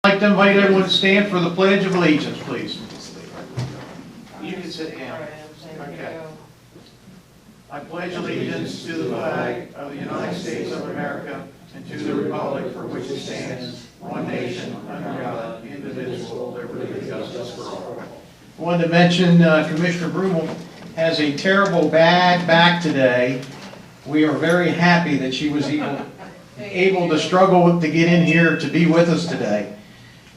I'd like to invite everyone to stand for the Pledge of Allegiance, please. You can sit down. Okay. I pledge allegiance to the flag of the United States of America and to the republic for which it stands, one nation, under God, indivisible, with liberty and justice for all. I wanted to mention Commissioner Brumel has a terrible bad back today. We are very happy that she was able to struggle to get in here to be with us today.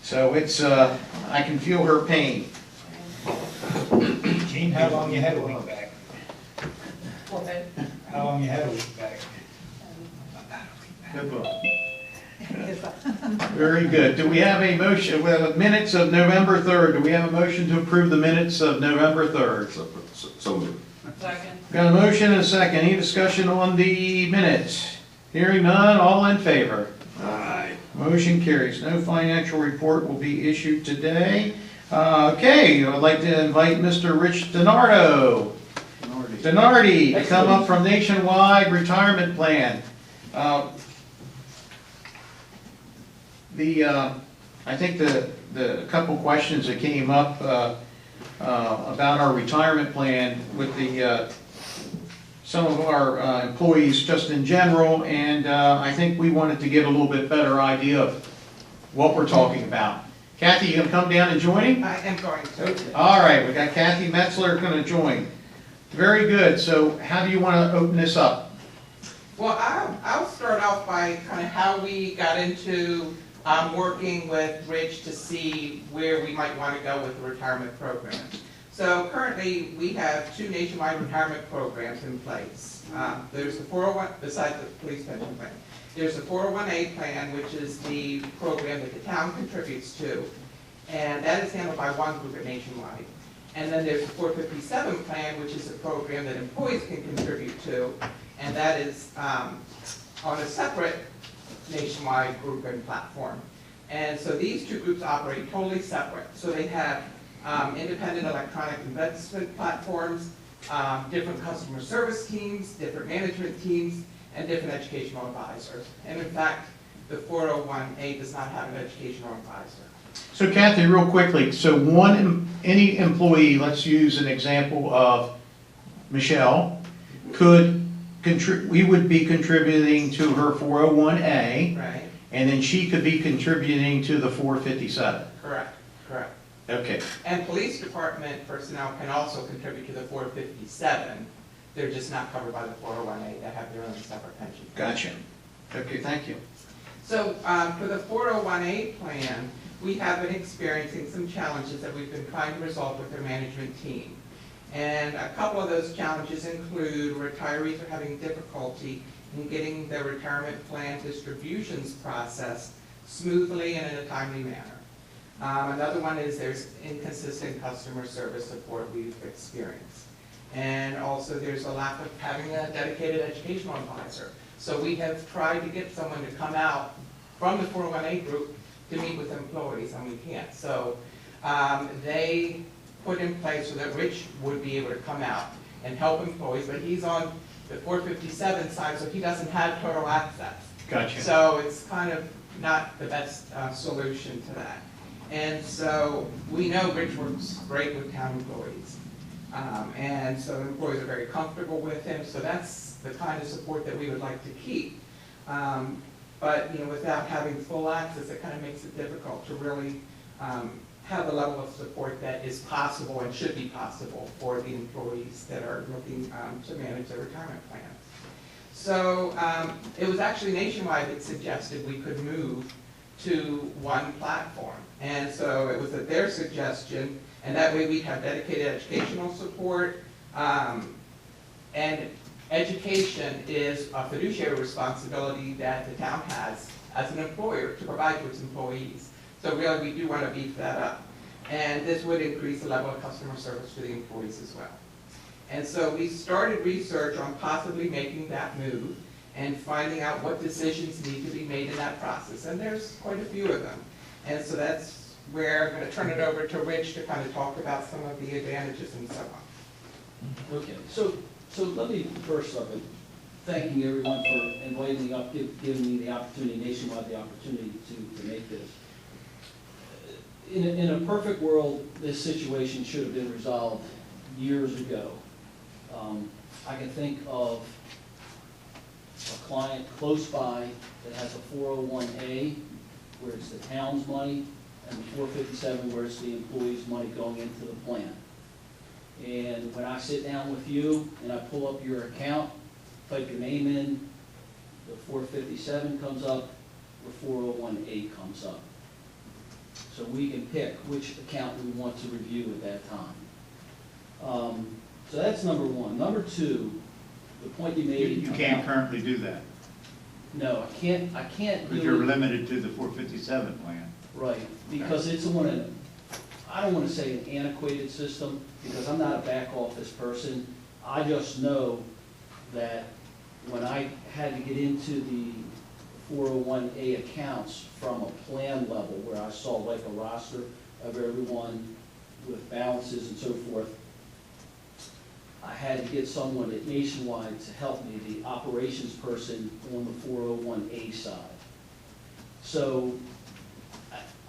So it's, I can feel her pain. Gene, how long you had a week back? How long you had a week back? Good book. Very good. Do we have a motion, well, minutes of November 3rd, do we have a motion to approve the minutes of November 3rd? So moved. Second. Got a motion and a second. Any discussion on the minutes? Hearing none, all in favor? Aye. Motion carries. No financial report will be issued today. Okay, I'd like to invite Mr. Rich DiNardo to come up from Nationwide Retirement Plan. I think the couple questions that came up about our retirement plan with the some of our employees just in general, and I think we wanted to get a little bit better idea of what we're talking about. Kathy, you gonna come down and join him? I am going to. All right, we got Kathy Metzler gonna join. Very good. So how do you want to open this up? Well, I'll start off by kind of how we got into working with Rich to see where we might want to go with the retirement program. So currently, we have two nationwide retirement programs in place. There's the 401, besides the police pension plan. There's the 401A plan, which is the program that the town contributes to, and that is handled by one group at Nationwide. And then there's the 457 plan, which is a program that employees can contribute to, and that is on a separate nationwide group and platform. And so these two groups operate totally separate. So they have independent electronic investment platforms, different customer service teams, different management teams, and different educational advisors. And in fact, the 401A does not have an educational advisor. So Kathy, real quickly, so any employee, let's use an example of Michelle, we would be contributing to her 401A, Right? and then she could be contributing to the 457. Correct, correct. Okay, And police department personnel can also contribute to the 457. They're just not covered by the 401A. They have their own separate pension. gotcha. Okay, thank you. So for the 401A plan, we have been experiencing some challenges that we've been trying to resolve with their management team. And a couple of those challenges include retirees are having difficulty in getting their retirement plan distributions processed smoothly and in a timely manner. Another one is there's inconsistent customer service support we've experienced. And also there's a lack of having a dedicated educational advisor. So we have tried to get someone to come out from the 401A group to meet with employees, and we can't. So they put in place so that Rich would be able to come out and help employees, but he's on the 457 side, so he doesn't have total access. Gotcha. So it's kind of not the best solution to that. And so we know Rich works great with town employees. And so employees are very comfortable with him, so that's the kind of support that we would like to keep. But you know, without having full access, it kind of makes it difficult to really have the level of support that is possible and should be possible for the employees that are looking to manage their retirement plans. So it was actually Nationwide that suggested we could move to one platform. And so it was at their suggestion, and that way we'd have dedicated educational support. And education is a fiduciary responsibility that the town has as an employer to provide to its employees. So really, we do want to beef that up. And this would increase the level of customer service for the employees as well. And so we started research on possibly making that move and finding out what decisions need to be made in that process. And there's quite a few of them. And so that's where I'm going to turn it over to Rich to kind of talk about some of the advantages and so on. Okay, so let me first start by thanking everyone for inviting me up, giving me the opportunity, Nationwide, the opportunity to make this. in a perfect world, this situation should have been resolved years ago. I can think of a client close by that has a 401A where it's the town's money, and the 457 where it's the employee's money going into the plan. And when I sit down with you and I pull up your account, type your name in, the 457 comes up, the 401A comes up. So we can pick which account we want to review at that time. So that's number one. Number two, the point you made. You can't about- currently do that, No, I can't because do you're it. limited to the 457 plan. Right, because it's I don't want to say an antiquated system, because I'm not a back office person. I just know that when I had to get into the 401A accounts from a plan level, where I saw like a roster of everyone with balances and so forth, I had to get someone at Nationwide to help me, the operations person on the 401A side. So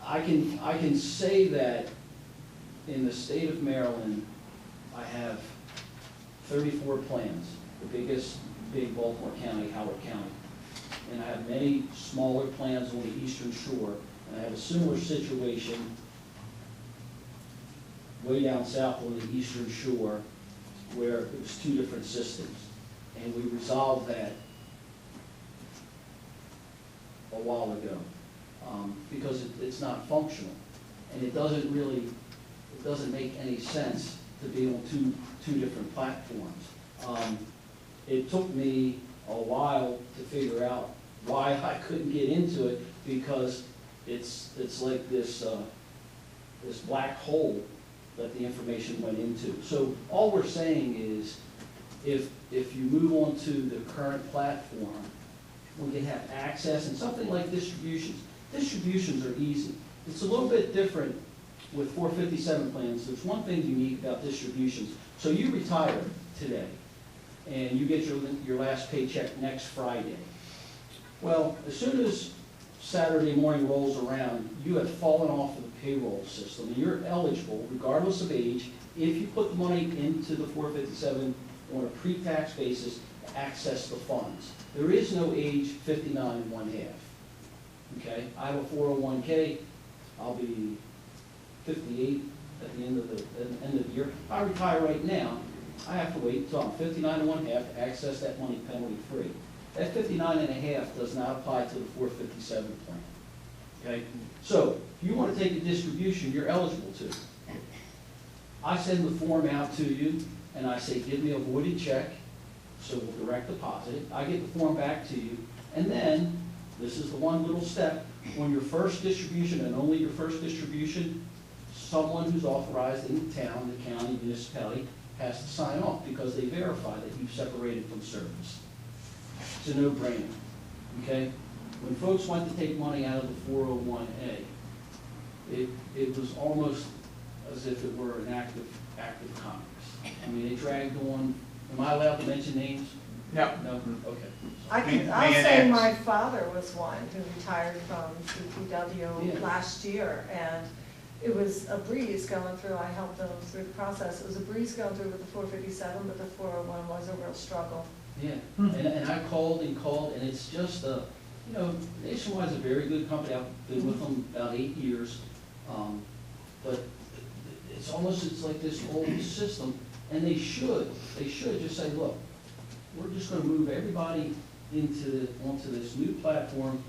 I can say that in the state of Maryland, I have 34 plans, the biggest, big Baltimore County, Howard County. And I have many smaller plans on the Eastern Shore, and I have a similar situation way down south on the Eastern Shore, where it was two different systems. And we resolved that a while ago, because it's not functional. And it doesn't make any sense to be on two different platforms. It took me a while to figure out why I couldn't get into it, because it's like this black hole that the information went into. So all we're saying is, if you move on to the current platform, we can have access, and something like distributions. Distributions are easy. It's a little bit different with 457 plans. There's one thing unique about distributions. So you retire today, and you get your last paycheck next Friday. Well, as soon as Saturday morning rolls around, you have fallen off of the payroll system, and you're eligible, regardless of age, if you put the money into the 457 on a pre-tax basis, to access the funds. There is no age 59 1/2. Okay, I have a 401k. I'll be 58 at the end of the year. If I retire right now, I have to wait until I'm 59 1/2 to access that money penalty free. That 59 1/2 does not apply to the 457 plan. Okay, so if you want to take a distribution, you're eligible to. I send the form out to you, and I say, give me a voided check, so we'll direct deposit it. I get the form back to you, and then, this is the one little step, on your first distribution, and only your first distribution, someone who's authorized in the town, the county, municipality, has to sign off, because they verify that you've separated from service. It's a no-brainer, okay? When folks went to take money out of the 401A, it was almost as if it were an act of Congress. I mean, they dragged on, am I allowed to mention names? No. No? Okay. May I'll I say ask- my father was one who retired from CPW Yeah. last year, and it was a breeze going through. I helped them through the process. It was a breeze going through with the 457, but the 401 was a real struggle. Yeah, and I called, and it's just Nationwide's a very good company. I've been with them about 8 years. But it's like this old system, and they should just say, look, we're just gonna move everybody onto this new platform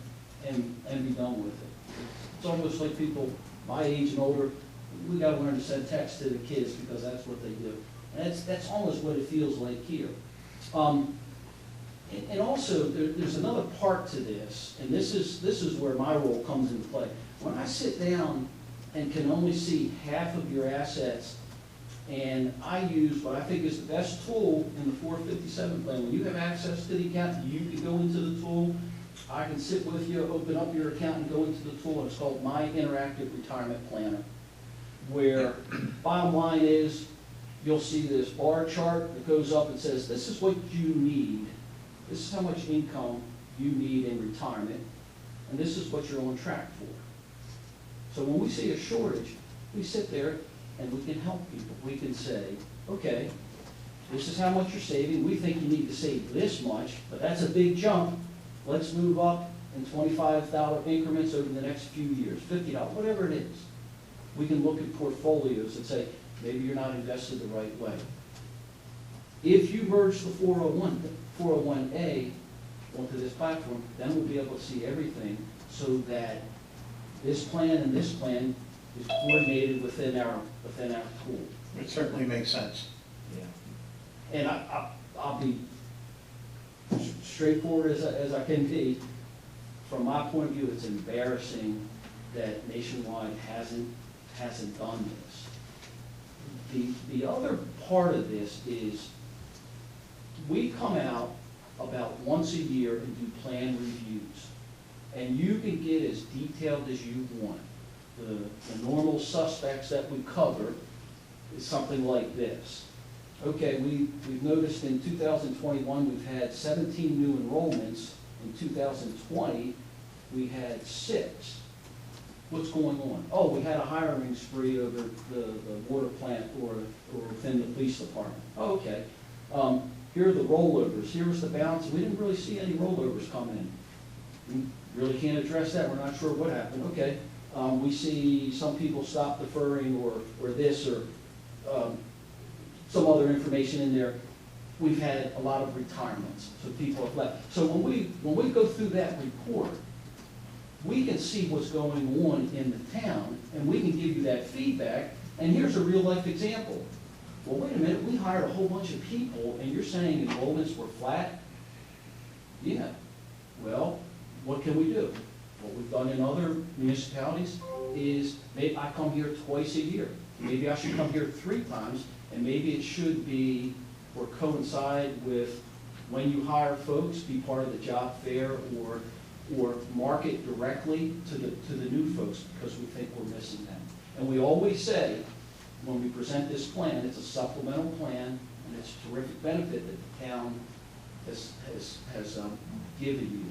and be done with it. It's almost like people my age and older, we gotta learn to send text to the kids, because that's what they do. And that's almost what it feels like here. And also, there's another part to this, and this is where my role comes into play. When I sit down and can only see half of your assets, and I use what I think is the best tool in the 457 plan. When you have access to the account, you can go into the tool. I can sit with you, open up your account, and go into the tool. It's called My Interactive Retirement Planner, where bottom line is, you'll see this bar chart that goes up and says, this is what you need. This is how much income you need in retirement, and this is what you're on track for. So when we see a shortage, we sit there and we can help people. We can say, okay, this is how much you're saving. We think you need to save this much, but that's a big jump. Let's move up in $25 increments over the next few years, $50, whatever it is. We can look at portfolios and say, maybe you're not invested the right way. If you merge the 401A onto this platform, then we'll be able to see everything so that this plan and this plan is coordinated within our tool. It certainly makes sense. Yeah. And I'll be straightforward as I can be. From my point of view, it's embarrassing that Nationwide hasn't done this. The other part of this is we come out about once a year and do plan reviews. And you can get as detailed as you want. The normal suspects that we cover is something like this. Okay, we've noticed in 2021, we've had 17 new enrollments. In 2020, we had 6. What's going on? Oh, we had a hiring spree over the water plant or within the police department. Oh, okay. Here are the rollovers. Here's the balance. We didn't really see any rollovers come in. We really can't address that. We're not sure what happened. Okay. We see some people stop deferring or this or some other information in there. We've had a lot of retirements, so people have left. So when we go through that report, we can see what's going on in the town, and we can give you that feedback. And here's a real life example. Well, wait a minute, we hired a whole bunch of people, and you're saying enrollments were flat? Yeah. Well, what can we do? What we've done in other municipalities is maybe I come here twice a year. Maybe I should come here 3 times, and maybe it should be or coincide with when you hire folks, be part of the job fair or market directly to the new folks because we think we're missing them. And we always say, when we present this plan, it's a supplemental plan, and it's a terrific benefit that the town has given you.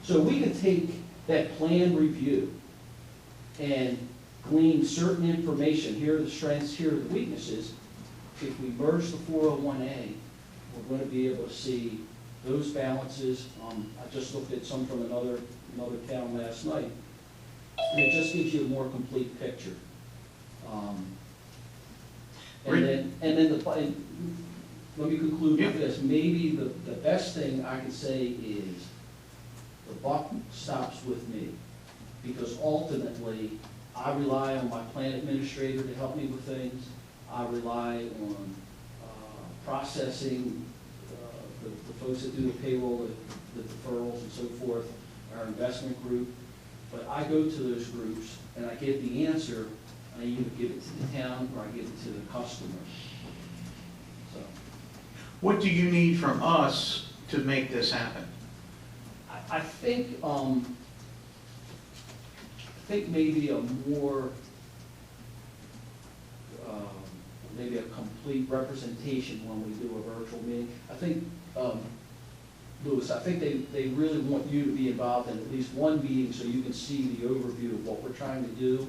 So we can take that plan review and glean certain information. Here are the strengths, here are the weaknesses. If we merge the 401A, we're going to be able to see those balances. I just looked at some from another town last night, and it just gives you a more complete picture. And then let me conclude with this. Maybe the best thing I can say is the buck stops with me, because ultimately I rely on my plan administrator to help me with things. I rely on processing the folks that do the payroll, the deferrals and so forth, our investment group. But I go to those groups and I get the answer. I either give it to the town or I give it to the customer. So What do you need from us to make this happen? I think maybe a more maybe a complete representation when we do a virtual meeting. I think, Louis, I think they really want you to be involved in at least one meeting so you can see the overview of what we're trying to do.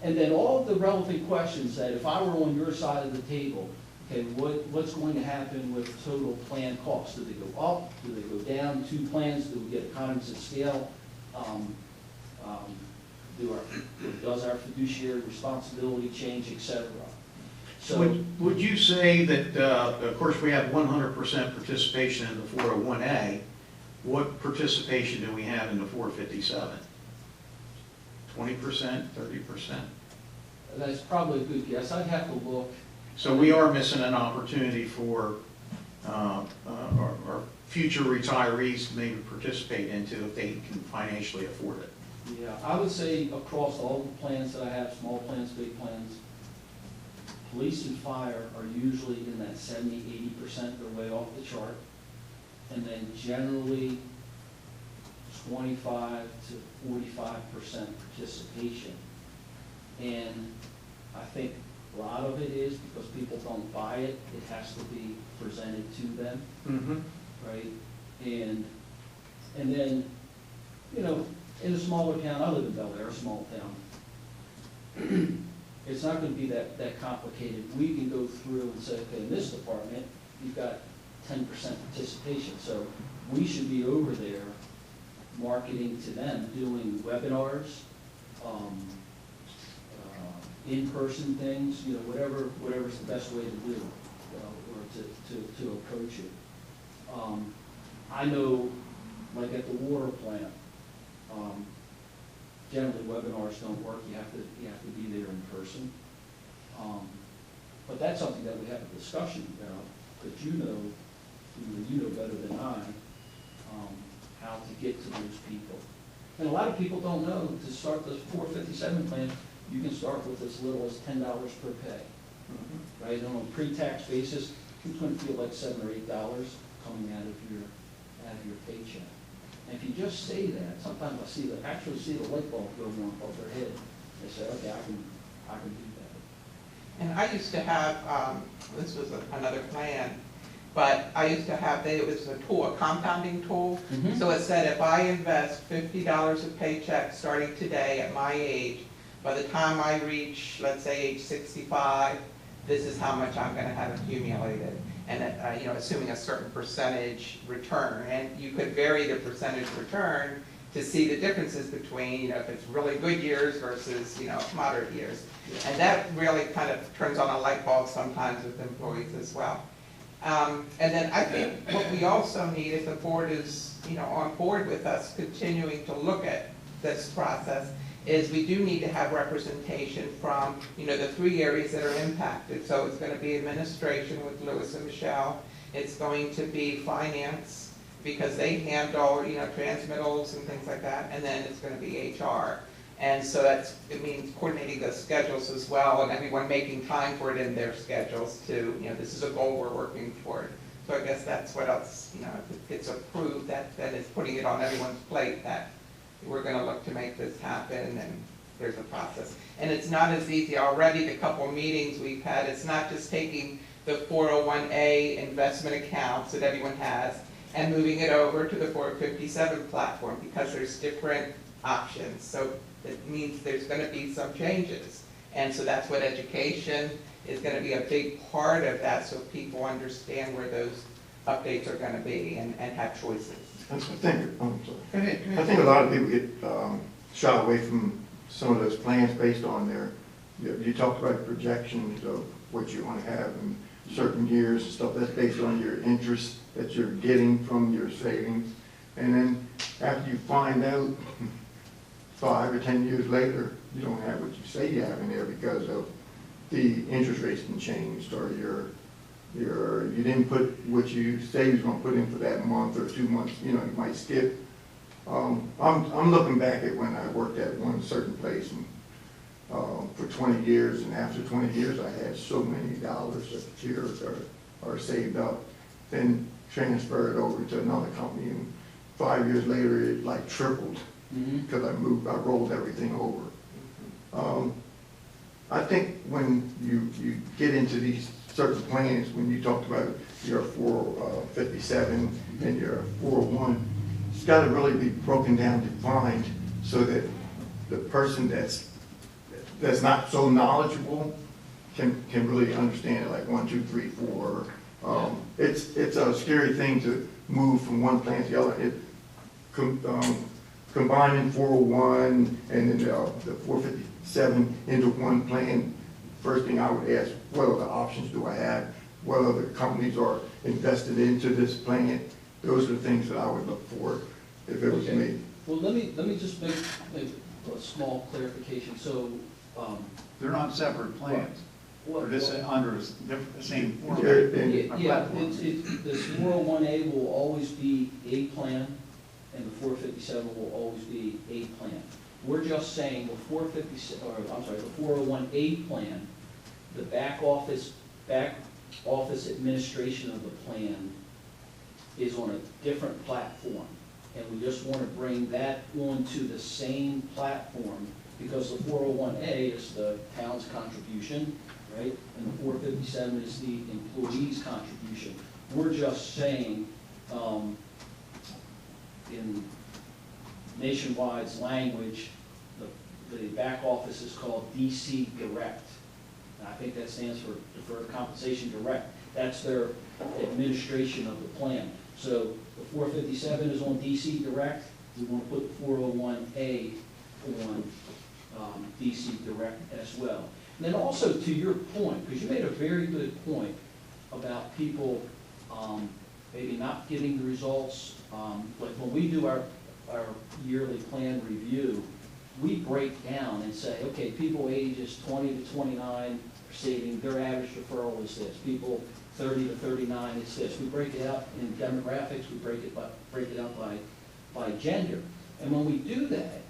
And then all of the relevant questions that if I were on your side of the table, okay, what's going to happen with total plan costs? Do they go up? Do they go down? 2 plans, do we get economies of scale? Does our fiduciary responsibility change, et cetera? So Would you say that, of course, we have 100% participation in the 401A. What participation do we have in the 457? 20%, 30%? that's probably a good guess. I'd have to look. So we are missing an opportunity for our future retirees to maybe participate into if they can financially afford it. Yeah, I would say across all the plans that I have, small plans, big plans, police and fire are usually in that 70–80%, they're way off the chart. And then generally 25 to 45% participation. And I think a lot of it is because people don't buy it, it has to be presented to them, Mm-hmm. right? And then, you know, in a smaller town, I live in Bel Air, a small town, it's not gonna be that complicated. We can go through and say, okay, in this department, you've got 10% participation, so we should be over there marketing to them, doing webinars, in-person things, you know, whatever's the best way to do, or to approach it. I know, like at the water plant, generally webinars don't work, you have to be there in person. But that's something that we have a discussion about, because you know better than I, how to get to those people. And a lot of people don't know, to start the 457 plan, you can start with as little as $10 per pay. Right, and on a pre-tax basis, it's going to feel like $7 or $8 coming out of your paycheck. And if you just say that, sometimes I actually see the light bulb go on above their head. They say, okay, I can do that. And I used to have, this was another plan, but I used to have, it was a tool, a compounding tool. Mhm. So it said if I invest $50 a paycheck starting today at my age, by the time I reach, let's say, age 65, this is how much I'm going to have accumulated. And, assuming a certain percentage return. And you could vary the percentage return to see the differences between, if it's really good years versus, moderate years. And that really kind of turns on a light bulb sometimes with employees as well. And then I think what we also need, if the board is, on board with us continuing to look at this process, is we do need to have representation from, the 3 areas that are impacted. So it's going to be administration with Louis and Michelle. It's going to be finance, because they handle, transmittals and things like that. And then it's going to be HR. And so it means coordinating the schedules as well, and everyone making time for it in their schedules to, this is a goal we're working toward. So I guess that's what else, if it gets approved, then it's putting it on everyone's plate that we're going to look to make this happen, and there's a process. And it's not as easy already, the couple meetings we've had, it's not just taking the 401A investment accounts that everyone has and moving it over to the 457 platform, because there's different options. So it means there's going to be some changes. And so that's what education is going to be a big part of that, so people understand where those updates are going to be and have choices. I think, I'm sorry. Go ahead. I think a lot of people get shy away from some of those plans based on you talked about projections of what you want to have in certain years and stuff. That's based on your interest that you're getting from your savings. And then after you find out 5 or 10 years later, you don't have what you say you have in there because of the interest rates been changed, or you didn't put what you say you was going to put in for that month or 2 months, you might skip. I'm looking back at when I worked at one certain place and, for 20 years, and after 20 years I had so many dollars secured or saved up, then transferred over to another company, and 5 years later it like tripled because I rolled everything over. I think when you get into these certain plans, when you talked about your 457 and your 401, it's got to really be broken down, defined, so that the person that's not so knowledgeable can really understand it, like 1, 2, 3, 4. It's a scary thing to move from one plan to the other. Combining 401 and then the 457 into one plan, first thing I would ask, what other options do I have? What other companies are invested into this plan? Those are the things that I would look for if it was me. Well, let me just make a small clarification. So, They're not separate plans. They're just under the same format. yeah, the 401A will always be a plan, and the 457 will always be a plan. We're just saying the 401A plan, the back office administration of the plan is on a different platform. And we just want to bring that onto the same platform, because the 401A is the town's contribution, right? And the 457 is the employee's contribution. We're just saying, in Nationwide's language, the back office is called DC Direct. And I think that stands for Deferred Compensation Direct. That's their administration of the plan. So the 457 is on DC Direct. We want to put 401A on DC Direct as well. And then also to your point, because you made a very good point about people maybe not getting the results. Like when we do our yearly plan review, we break down and say, okay, people ages 20 to 29 are saving, their average deferral is this. People 30 to 39 is this. We break it out in demographics, we break it out by gender. And when we do that,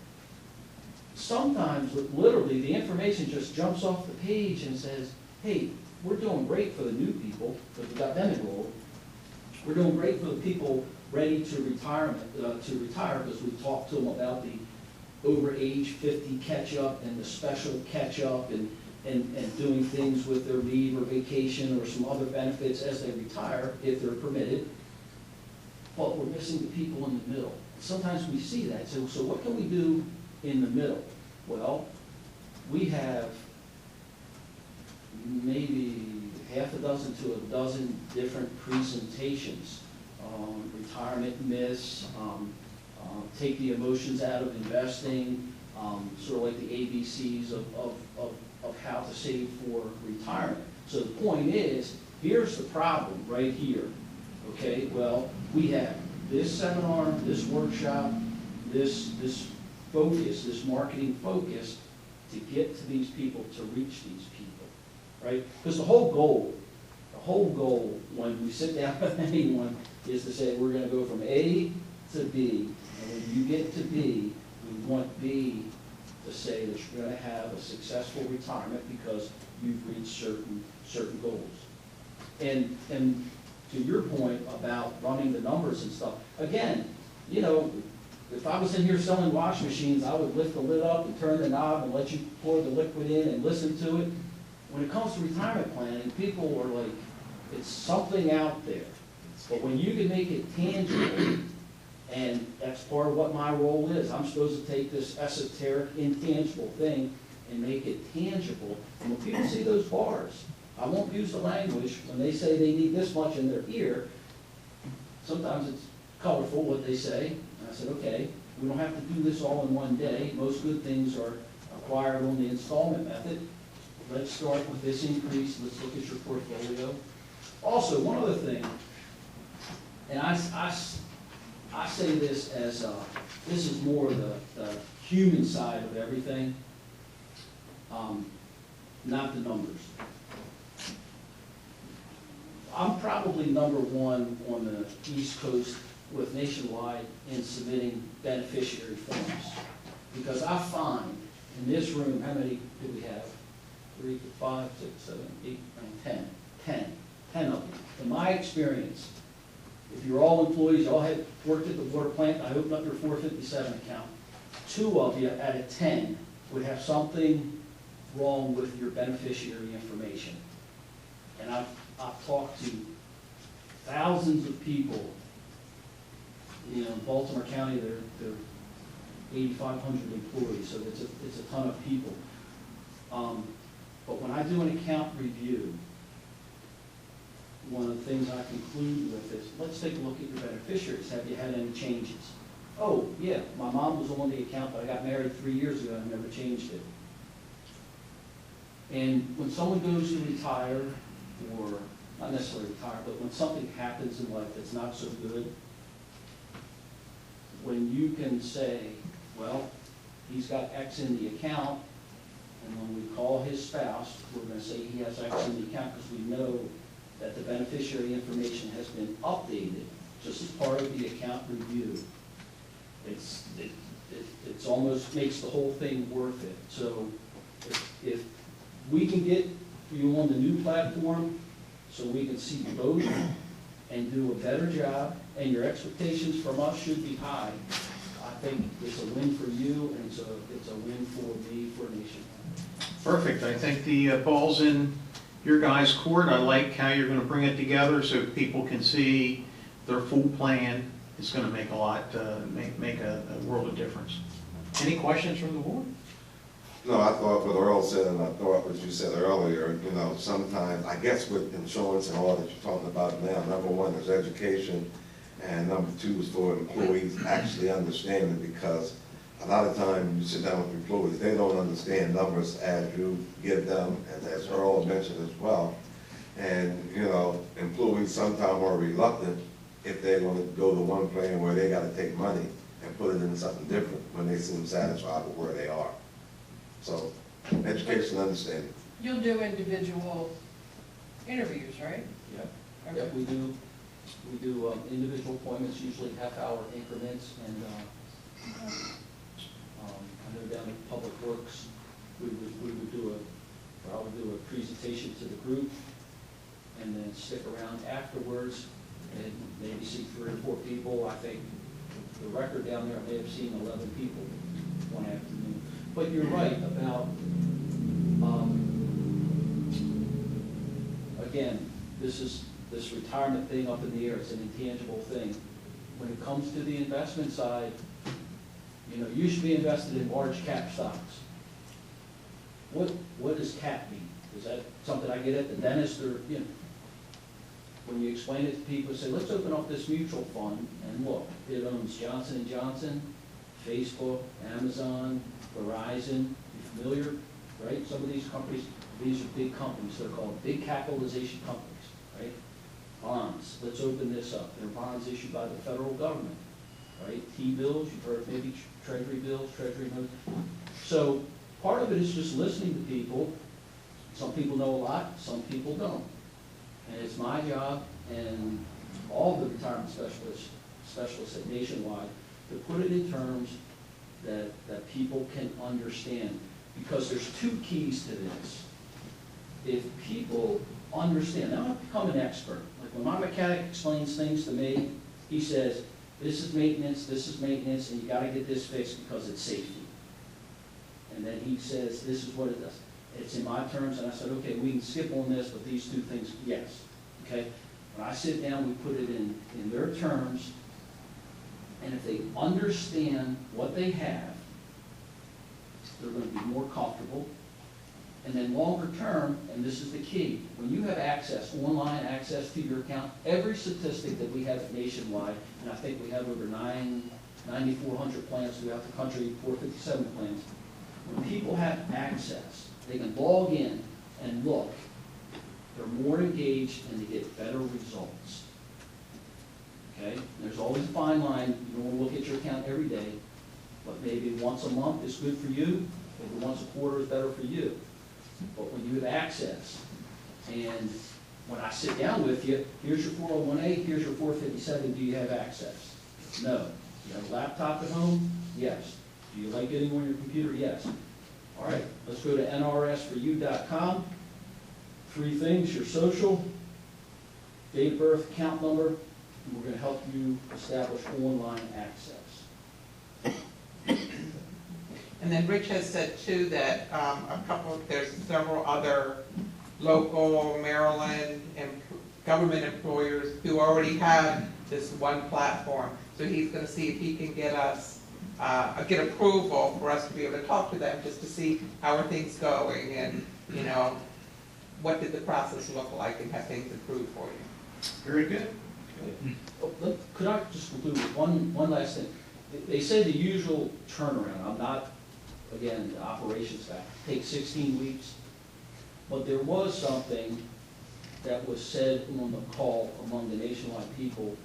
sometimes literally the information just jumps off the page and says, hey, we're doing great for the new people, because we got them enrolled. We're doing great for the people ready to retire, because we talked to them about the over age 50 catch-up and the special catch-up and doing things with their leave or vacation or some other benefits as they retire, if they're permitted. But we're missing the people in the middle. Sometimes we see that. So what can we do in the middle? Well, we have maybe half a dozen to a dozen different presentations. Retirement myths, take the emotions out of investing, sort of like the ABCs of how to save for retirement. So the point is, here's the problem right here. Okay, well, we have this seminar, this workshop, this focus, this marketing focus to get to these people, to reach these people, right? Because the whole goal when we sit down with anyone is to say we're going to go from A to B, and when you get to B, we want B to say that you're going to have a successful retirement because you've reached certain goals. And to your point about running the numbers and stuff, again, you know, if I was in here selling wash machines, I would lift the lid up and turn the knob and let you pour the liquid in and listen to it. When it comes to retirement planning, people are like, it's something out there. But when you can make it tangible, and that's part of what my role is, I'm supposed to take this esoteric, intangible thing and make it tangible. And when people see those bars, I won't use the language, when they say they need this much in their ear, sometimes it's colorful what they say. And I said, okay, we don't have to do this all in one day. Most good things are acquired on the installment method. Let's start with this increase. Let's look at your portfolio. Also, one other thing, and I say this as, this is more the human side of everything, not the numbers. I'm probably number one on the East Coast with Nationwide in submitting beneficiary forms. Because I find in this room, how many do we have? 3, 5, 6, 7, 8, 9, 10. 10 of them. In my experience, if you're all employees, you all had worked at the water plant, I opened up your 457 account, 2 of you out of 10 would have something wrong with your beneficiary information. And I've talked to thousands of people. You know, in Baltimore County, there are 8,500 employees, so it's a ton of people. But when I do an account review, one of the things I conclude with is, let's take a look at your beneficiaries. Have you had any changes? Oh, yeah, my mom was on the account, but I got married 3 years ago and I never changed it. And when someone goes to retire, or not necessarily retire, but when something happens in life that's not so good, when you can say, well, he's got X in the account, and when we call his spouse, we're going to say he has X in the account because we know that the beneficiary information has been updated just as part of the account review. It's almost makes the whole thing worth it. So if we can get you on the new platform so we can see both and do a better job, and your expectations from us should be high, I think it's a win for you, and it's a win for me, for Nationwide. Perfect. I think the ball's in your guys' court. I like how you're going to bring it together so people can see their full plan is gonna make a lot, make a world of difference. Any questions from the board? No, I thought what Earl said, and I thought what you said earlier, you know, sometimes, I guess with insurance and all that you're talking about now, number one is education, and number two is for employees actually understanding, because a lot of times you sit down with employees, they don't understand numbers as you give them, and as Earl mentioned as well. And, you know, employees sometimes are reluctant if they're gonna go to one plan where they gotta take money and put it into something different when they seem satisfied with where they are. So, education, understanding. You'll do individual interviews, right? Yep. Okay. Yep, we do individual appointments, usually half-hour increments, and, I know down at Public Works, we would do a presentation to the group, and then stick around afterwards, and maybe see 3 or 4 people. I think the record down there, I may have seen 11 people one afternoon. But you're right about, again, this retirement thing up in the air, it's an intangible thing. When it comes to the investment side, you know, you should be invested in large cap stocks. What does cap mean? Is that something I get at the dentist, or, you know? When you explain it to people, say, let's open up this mutual fund, and look, it owns Johnson & Johnson, Facebook, Amazon, Verizon, you familiar, right? Some of these companies, these are big companies, they're called big capitalization companies, right? Bonds, let's open this up. They're bonds issued by the federal government, right? T-bills, you've heard maybe treasury bills, treasury notes. So part of it is just listening to people. Some people know a lot, some people don't. And it's my job and all the retirement specialists at Nationwide to put it in terms that people can understand. Because there's 2 keys to this. If people understand, now I've become an expert. Like when my mechanic explains things to me, he says, this is maintenance, and you gotta get this fixed because it's safety. And then he says, this is what it does. It's in my terms, and I said, okay, we can skip on this, but these 2 things, yes, okay? When I sit down, we put it in their terms, and if they understand what they have, they're gonna be more comfortable. And then longer term, and this is the key, when you have access, online access to your account, every statistic that we have at Nationwide, and I think we have over 9,400 plans throughout the country, 457 plans, when people have access, they can log in and look, they're more engaged and they get better results. Okay? There's always a fine line. You don't want to look at your account every day, but maybe once a month is good for you, maybe once a quarter is better for you. But when you have access, and when I sit down with you, here's your 401A, here's your 457, do you have access? No. You have a laptop at home? Yes. Do you like getting on your computer? Yes. All right, let's go to nrsforyou.com. 3 things, your social, date of birth, account number, and we're going to help you establish online access. And then Rich has said too that there's several other local Maryland and government employers who already have this one platform. So he's gonna see if he can get us, get approval for us to be able to talk to them, just to see how are things going, and, you know, what did the process look like, and have things approved for you. Very good. Oh, could I just conclude with one last thing? They say the usual turnaround, I'm not, again, the operations guy, takes 16 weeks, but there was something that was said on the call among the Nationwide people,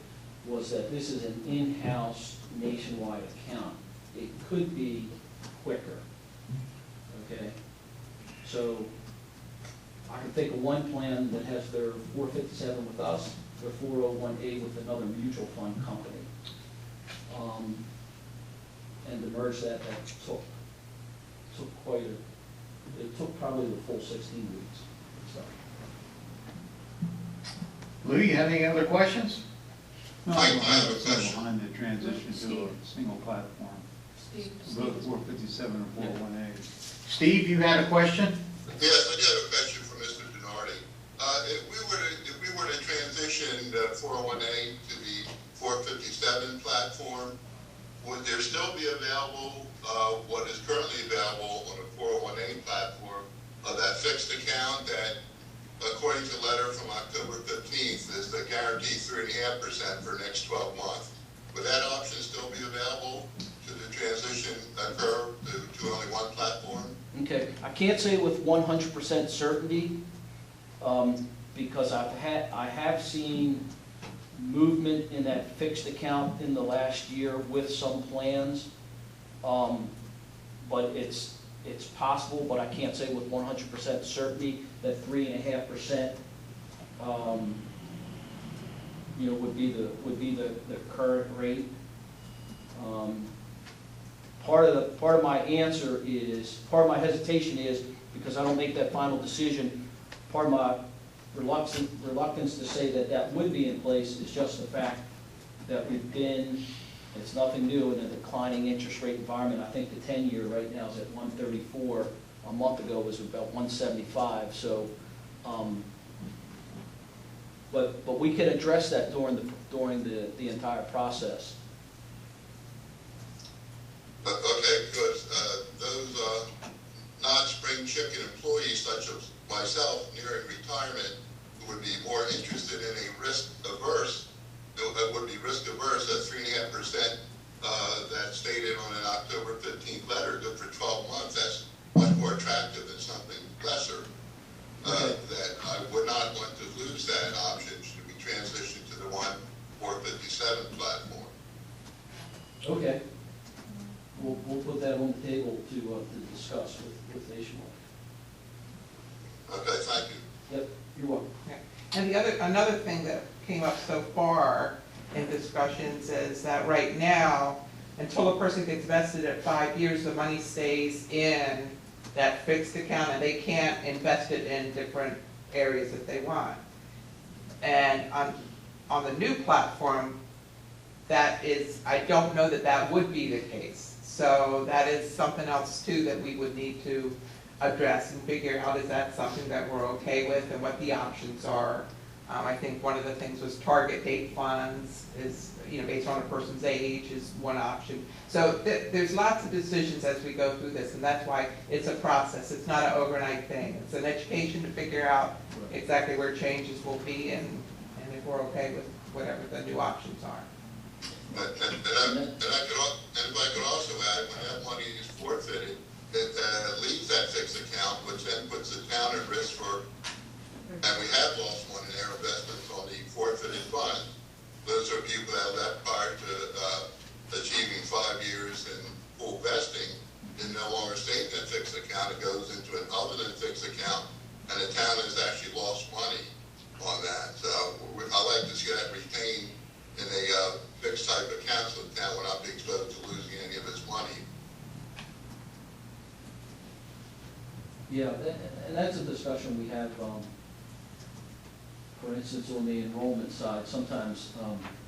was that this is an in-house Nationwide account. It could be quicker, okay? So I can think of one plan that has their 457 with us, their 401A with another mutual fund company. And to merge that took quite it took probably the full 16 weeks. So. Lou, you have any other questions? No, I I'm have a question. behind the transition to a single platform, both 457 and 401A. Steve, you had a question? Yes, I did have a question for Mr. Denardi. If we were to transition the 401A to the 457 plan, still be available, what is currently available on the 401A platform of that fixed account that, according to a letter from October 15th, is the guaranteed 3.5% for the next 12 months. Would that option still be available should the transition occur to only one platform? Okay, I can't say with 100% certainty, because I have seen movement in that fixed account in the last year with some plans, but it's possible, but I can't say with 100% certainty that 3.5%, would be the current rate. Part of my answer is, part of my hesitation is because I don't make that final decision. Part of my reluctance to say that would be in place is just the fact that we've been, it's nothing new, in a declining interest rate environment. I think the 10-year right now is at 134. A month ago was about 175. So, but we can address that during the entire process. Okay, because those non-spring chicken employees such as myself nearing retirement who would be more interested in a risk-averse, would be risk-averse at 3.5% that's stated on an October 15th letter, good for 12 months, that's much more attractive than something lesser. That I would not want to lose that option should we transition to the 457 platform. Okay. We'll put that on the table to discuss with Nationwide. Okay, thank you. Yep, you're welcome. And another thing that came up so far in discussions is that right now, until a person gets vested at 5 years, the money stays in that fixed account and they can't invest it in different areas that they want. And on the new platform, that is, I don't know that would be the case. So that is something else too that we would need to address and figure out, is that something that we're okay with and what the options are. I think one of the things was target date funds is, based on a person's age is one option. So there's lots of decisions as we go through this, and that's why it's a process. It's not an overnight thing. It's an education to figure out exactly where changes will be and if we're okay with whatever the new options are. And if I could also add, when that money is forfeited, it leaves that fixed account, which then puts the town at risk for, and we have lost one in their investments on the forfeited fund. Those are people that left prior to achieving 5 years in full vesting, and no longer stay in that fixed account. It goes into an other than fixed account, and the town has actually lost money on that. So I like to see that retained in a fixed type account so the town will not be exposed to losing any of its money. Yeah, and that's a discussion we have, for instance, on the enrollment side. Sometimes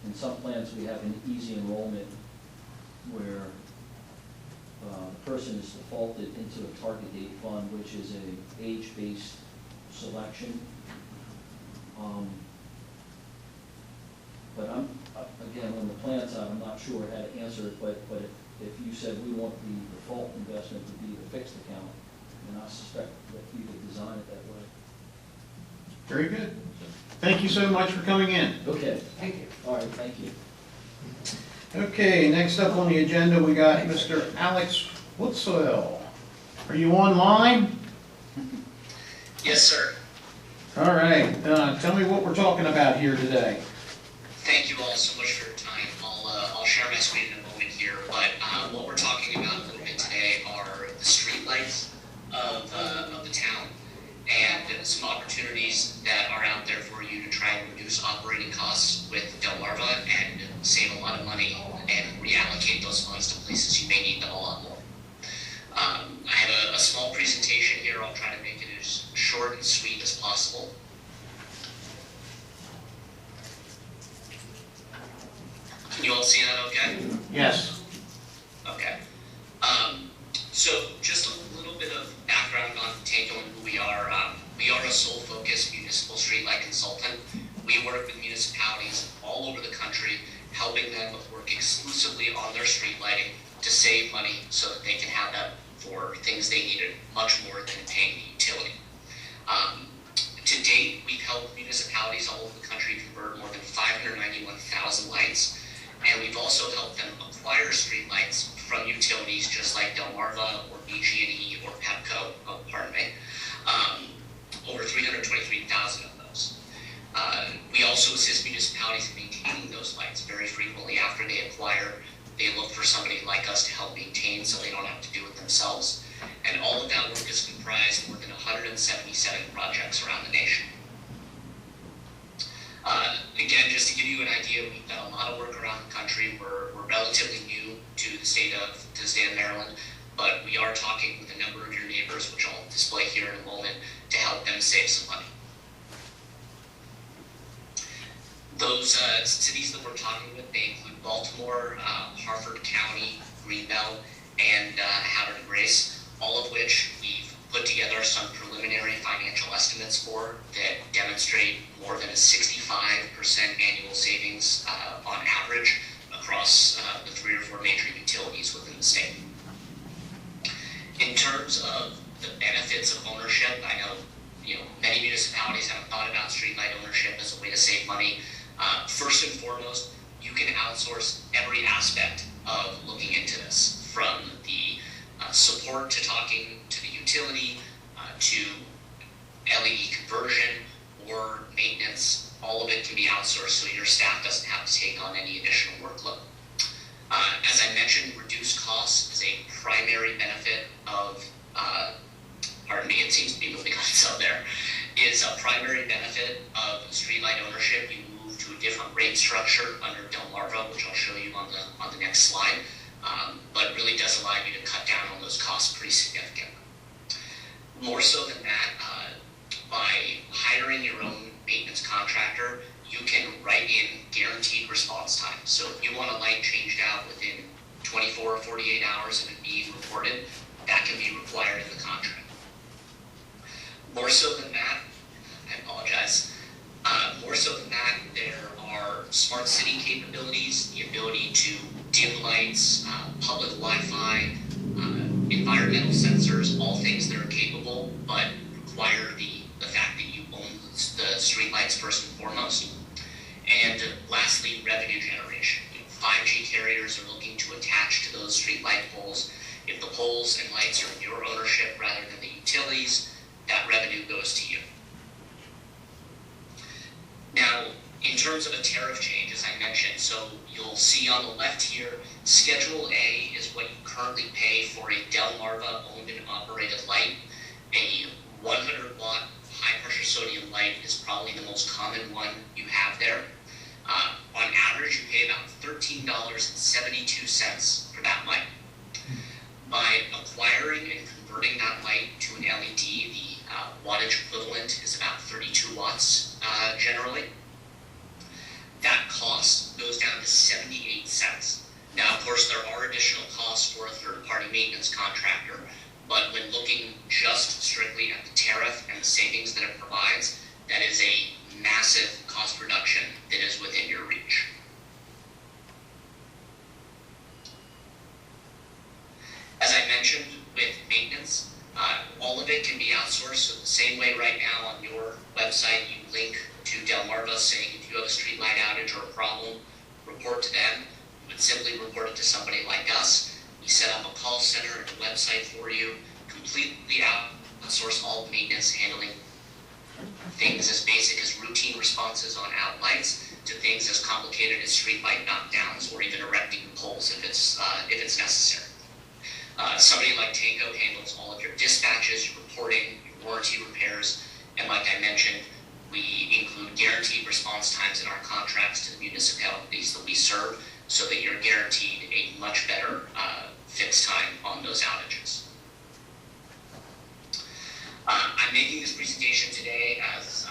in some plans we have an easy enrollment where the person is defaulted into a target date fund, which is an age-based selection. But again, on the plan side, I'm not sure how to answer it, but if you said we want the default investment to be the fixed account, then I suspect that you could design it that way. Very good. Thank you so much for coming in. Okay. Thank you. All right, thank you. Okay, next up on the agenda, we got Mr. Alex Woodsoil. Are you online? Yes, sir. All right, tell me what we're talking about here today. Thank you all so much for your time. I'll share my screen in a moment here, but what we're talking about a little bit today are the street lights of the town and some opportunities that are out there for you to try and reduce operating costs with Delmarva and save a lot of money and reallocate those funds to places you may need them a lot more. I have a small presentation here. I'll try to make it as short and sweet as possible. Can you all see that okay? Yes. Okay. So just a little bit of background on Tanko and who we are. We are a sole-focused municipal streetlight consultant. We work with municipalities all over the country, helping them work exclusively on their street lighting to save money so that they can have that for things they needed much more than paying the utility. To date, we've helped municipalities all over the country convert more than 591,000 lights, and we've also helped them acquire street lights from utilities just like Delmarva or BG&E or Pepco, over 323,000 of those. We also assist municipalities in maintaining those lights very frequently after they acquire. They look for somebody like us to help maintain so they don't have to do it themselves. And all of that work is comprised of more than 177 projects around the nation. Again, just to give you an idea, we've done a lot of work around the country. We're relatively new to the state of Maryland, but we are talking with a number of your neighbors, which I'll display here in a moment, to help them save some money. Those cities that we're talking with, they include Baltimore, Harford County, Greenbelt, and Havertide and Grace, all of which we've put together some preliminary financial estimates for that demonstrate more than a 65% annual savings on average across the 3 or 4 major utilities within the state. In terms of the benefits of ownership, I know many municipalities haven't thought about streetlight ownership as a way to save money. First and foremost, you can outsource every aspect of looking into this, from the support to talking to the utility, to LED conversion or maintenance. All of it can be outsourced so your staff doesn't have to take on any additional workload. As I mentioned, reduced costs is a primary benefit of, it seems to be moving on itself there, is a primary benefit of streetlight ownership. You move to a different rate structure under Delmarva, which I'll show you on the next slide, but really does allow you to cut down on those costs pretty significantly. More so than that, by hiring your own maintenance contractor, you can write in guaranteed response time. So if you want a light changed out within 24 or 48 hours of it being reported, that can be required in the contract. More so than that, I apologize, more so than that, there are smart city capabilities, the ability to dim lights, public Wi-Fi, environmental sensors, all things that are capable but require the fact that you own the street lights first and foremost. And lastly, revenue generation. 5G carriers are looking to attach to those street light poles. If the poles and lights are in your ownership rather than the utilities, that revenue goes to you. Now, in terms of a tariff change, as I mentioned, so you'll see on the left here, Schedule A is what you currently pay for a Delmarva owned and operated light. A 100-watt high-pressure sodium light is probably the most common one you have there. On average, you pay about $13.72 for that light. By acquiring and converting that light to an LED, the wattage equivalent is about 32 watts generally. That cost goes down to 78 cents. Now, of course, there are additional costs for a third-party maintenance contractor, but when looking just strictly at the tariff and the savings that it provides, that is a massive cost reduction that is within your reach. As I mentioned with maintenance, all of it can be outsourced. So the same way right now on your website, you link to Delmarva saying if you have a street light outage or a problem, report to them. You would simply report it to somebody like us. We set up a call center and a website for you, completely outsource all maintenance, handling things as basic as routine responses on out lights to things as complicated as street light knockdowns or even erecting poles if it's necessary. Somebody like Tango handles all of your dispatches, your reporting, your warranty repairs, and like I mentioned, we include guaranteed response times in our contracts to the municipalities that we serve so that you're guaranteed a much better fixed time on those outages. I'm making this presentation today as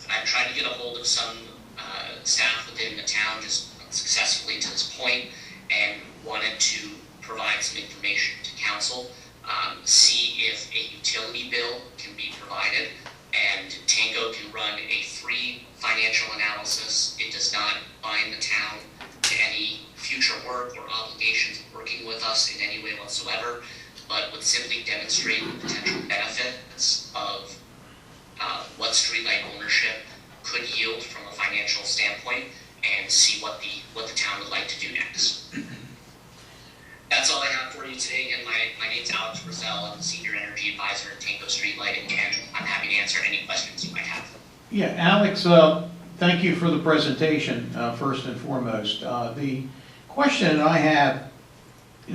I've tried to get a hold of some staff within the town just unsuccessfully to this point and wanted to provide some information to council, see if a utility bill can be provided, and Tango can run a free financial analysis. It does not bind the town to any future work or obligations of working with us in any way whatsoever, but would simply demonstrate the potential benefits of what streetlight ownership could yield from a financial standpoint, and see what the town would like to do next. That's all I have for you today. Again, my name's Alex Brazell. I'm the Senior Energy Advisor at Tango Streetlight, and I'm happy to answer any questions you might have. Yeah, Alex, thank you for the presentation, first and foremost. The question that I have,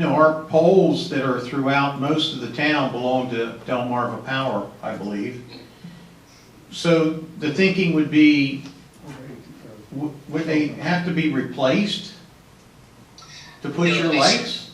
our poles that are throughout most of the town belong to Delmarva Power, I believe. So the thinking would be, would they have to be replaced to put No, your lights?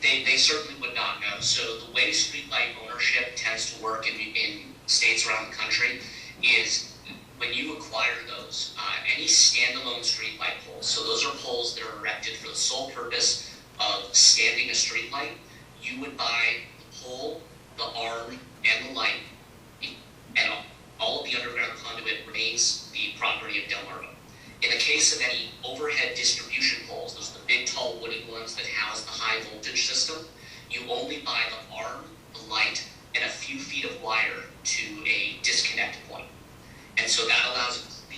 They certainly would not know. So the way streetlight ownership tends to work in states around the country is when you acquire those, any standalone streetlight poles, so those are poles that are erected for the sole purpose of standing a streetlight, you would buy the pole, the arm, and the light, and all of the underground conduit remains the property of Delmarva. In the case of any overhead distribution poles, those are the big tall wooden ones that house the high voltage system, you only buy the arm, the light, and a few feet of wire to a disconnect point. And so that allows a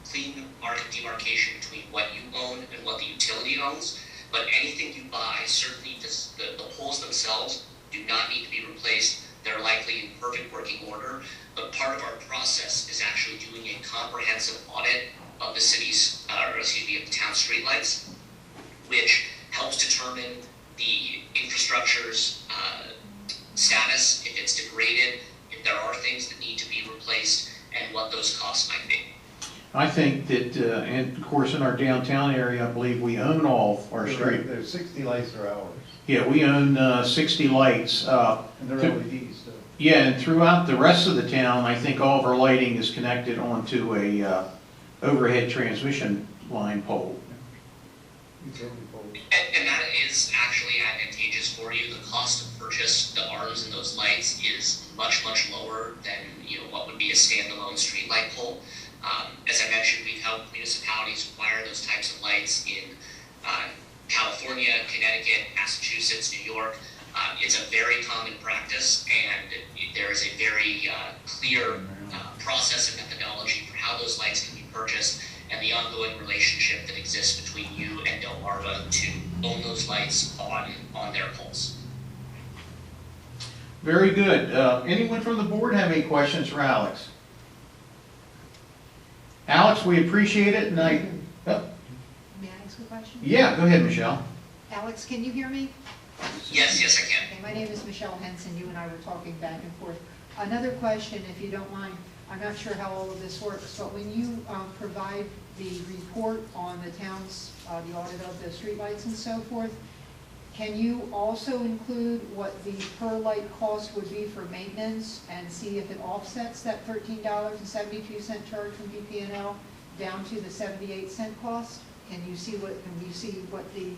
clean arc of demarcation between what you own and what the utility owns. But anything you buy, certainly the poles themselves do not need to be replaced. They're likely in perfect working order. But part of our process is actually doing a comprehensive audit of the city's, of the town's streetlights, which helps determine the infrastructure's status, if it's degraded, if there are things that need to be replaced, and what those costs might be. I think that, and of course in our downtown area, I believe we own all our street. There's 60 lights are ours, Yeah, we own 60 lights. and they're LEDs too. Yeah, and throughout the rest of the town, I think all of our lighting is connected onto a overhead transmission line pole. And that is actually advantageous for you. The cost to purchase the arms and those lights is much, much lower than what would be a standalone streetlight pole. As I mentioned, we've helped municipalities acquire those types of lights in California, Connecticut, Massachusetts, New York. It's a very common practice, and there is a very clear process and methodology for how those lights can be purchased, and the ongoing relationship that exists between you and Delmarva to own those lights on their poles. Very good. Anyone from the board have any questions for Alex? Alex, we appreciate it, and May I ask a question? yeah, go ahead, Michelle. Alex, can you hear me? Yes, I can. Okay, my name is Michelle Henson. You and I were talking back and forth. Another question, if you don't mind. I'm not sure how all of this works, but when you provide the report on the town's, the audit of the streetlights and so forth, can you also include what the per light cost would be for maintenance and see if it offsets that $13.72 charge from BP&L down to the 78-cent cost? Can you see what the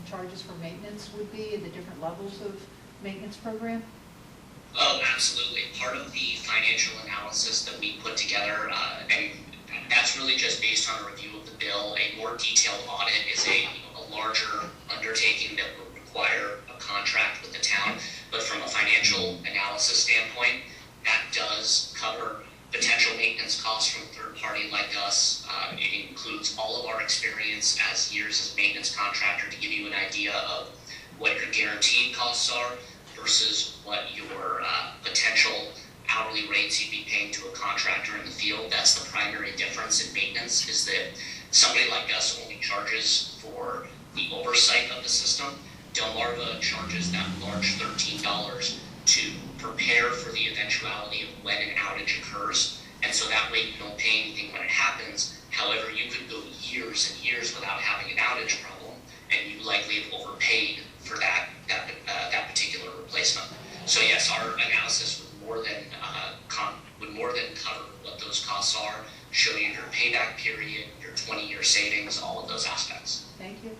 charges for maintenance would be and the different levels of maintenance program? Oh, absolutely. Part of the financial analysis that we put together, and that's really just based on a review of the bill. A more detailed audit is a larger undertaking that will require a contract with the town. But from a financial analysis standpoint, that does cover potential maintenance costs from a third party like us. It includes all of our experience as years as a maintenance contractor to give you an idea of what your guaranteed costs are versus what your potential hourly rates you'd be paying to a contractor in the field. That's the primary difference in maintenance, is that somebody like us only charges for the oversight of the system. Delmarva charges that large $13 to prepare for the eventuality of when an outage occurs. And so that way you don't pay anything when it happens. However, you could go years and years without having an outage problem, and you likely have overpaid for that particular replacement. So yes, our analysis would more than cover what those costs are, show you your payback period, your 20-year savings, all of those aspects. Thank you.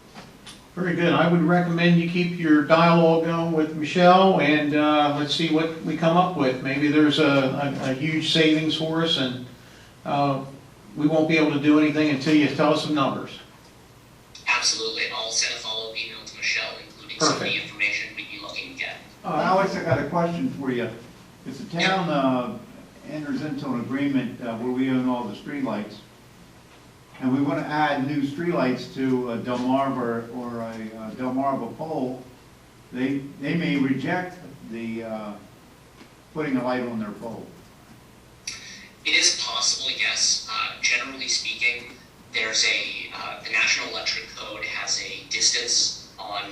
Very good. I would recommend you keep your dialogue going with Michelle, and let's see what we come up with. Maybe there's a huge savings for us, and we won't be able to do anything until you tell us some numbers. Absolutely. I'll send a follow-up email to Michelle, including some of the Perfect. information we'd be looking to get. Alex, I got a question for you. If the town enters into an agreement where we own all the streetlights, and we want to add new streetlights to a Delmarva or a Delmarva pole, they may reject the putting a light on their pole. It is possible, yes. Generally speaking, there's the National Electric Code has a distance on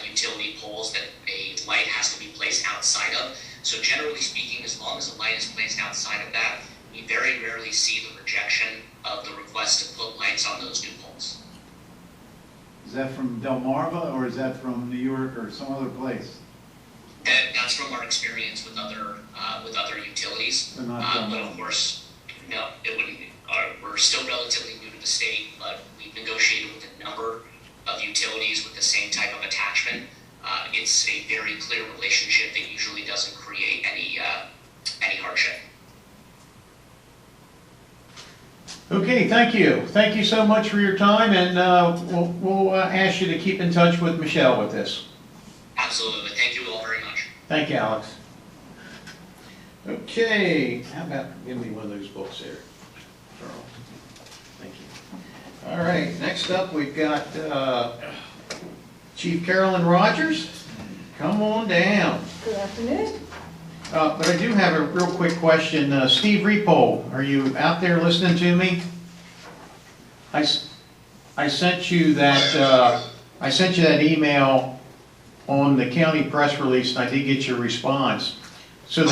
utility poles that a light has to be placed outside of. So generally speaking, as long as a light is placed outside of that, we very rarely see the rejection of the request to put lights on those new poles. Is that from Delmarva or is that from New York or some other place? That's from our experience with other utilities. But not But Delmarva. of course, no, it wouldn't. We're still relatively new to the state, but we've negotiated with a number of utilities with the same type of attachment. It's a very clear relationship that usually doesn't create any hardship. Okay, thank you. Thank you so much for your time, and we'll ask you to keep in touch with Michelle with this. Absolutely. Thank you all very much. Thank you, Alex. Okay, how about, give me one of those books there, Charles. Thank you. All right, next up, we've got Chief Carolyn Rogers. Come on down. Good afternoon. But I do have a real quick question. Steve Repold, are you out there listening to me? I sent you that email on the county press release, and I did get your response. So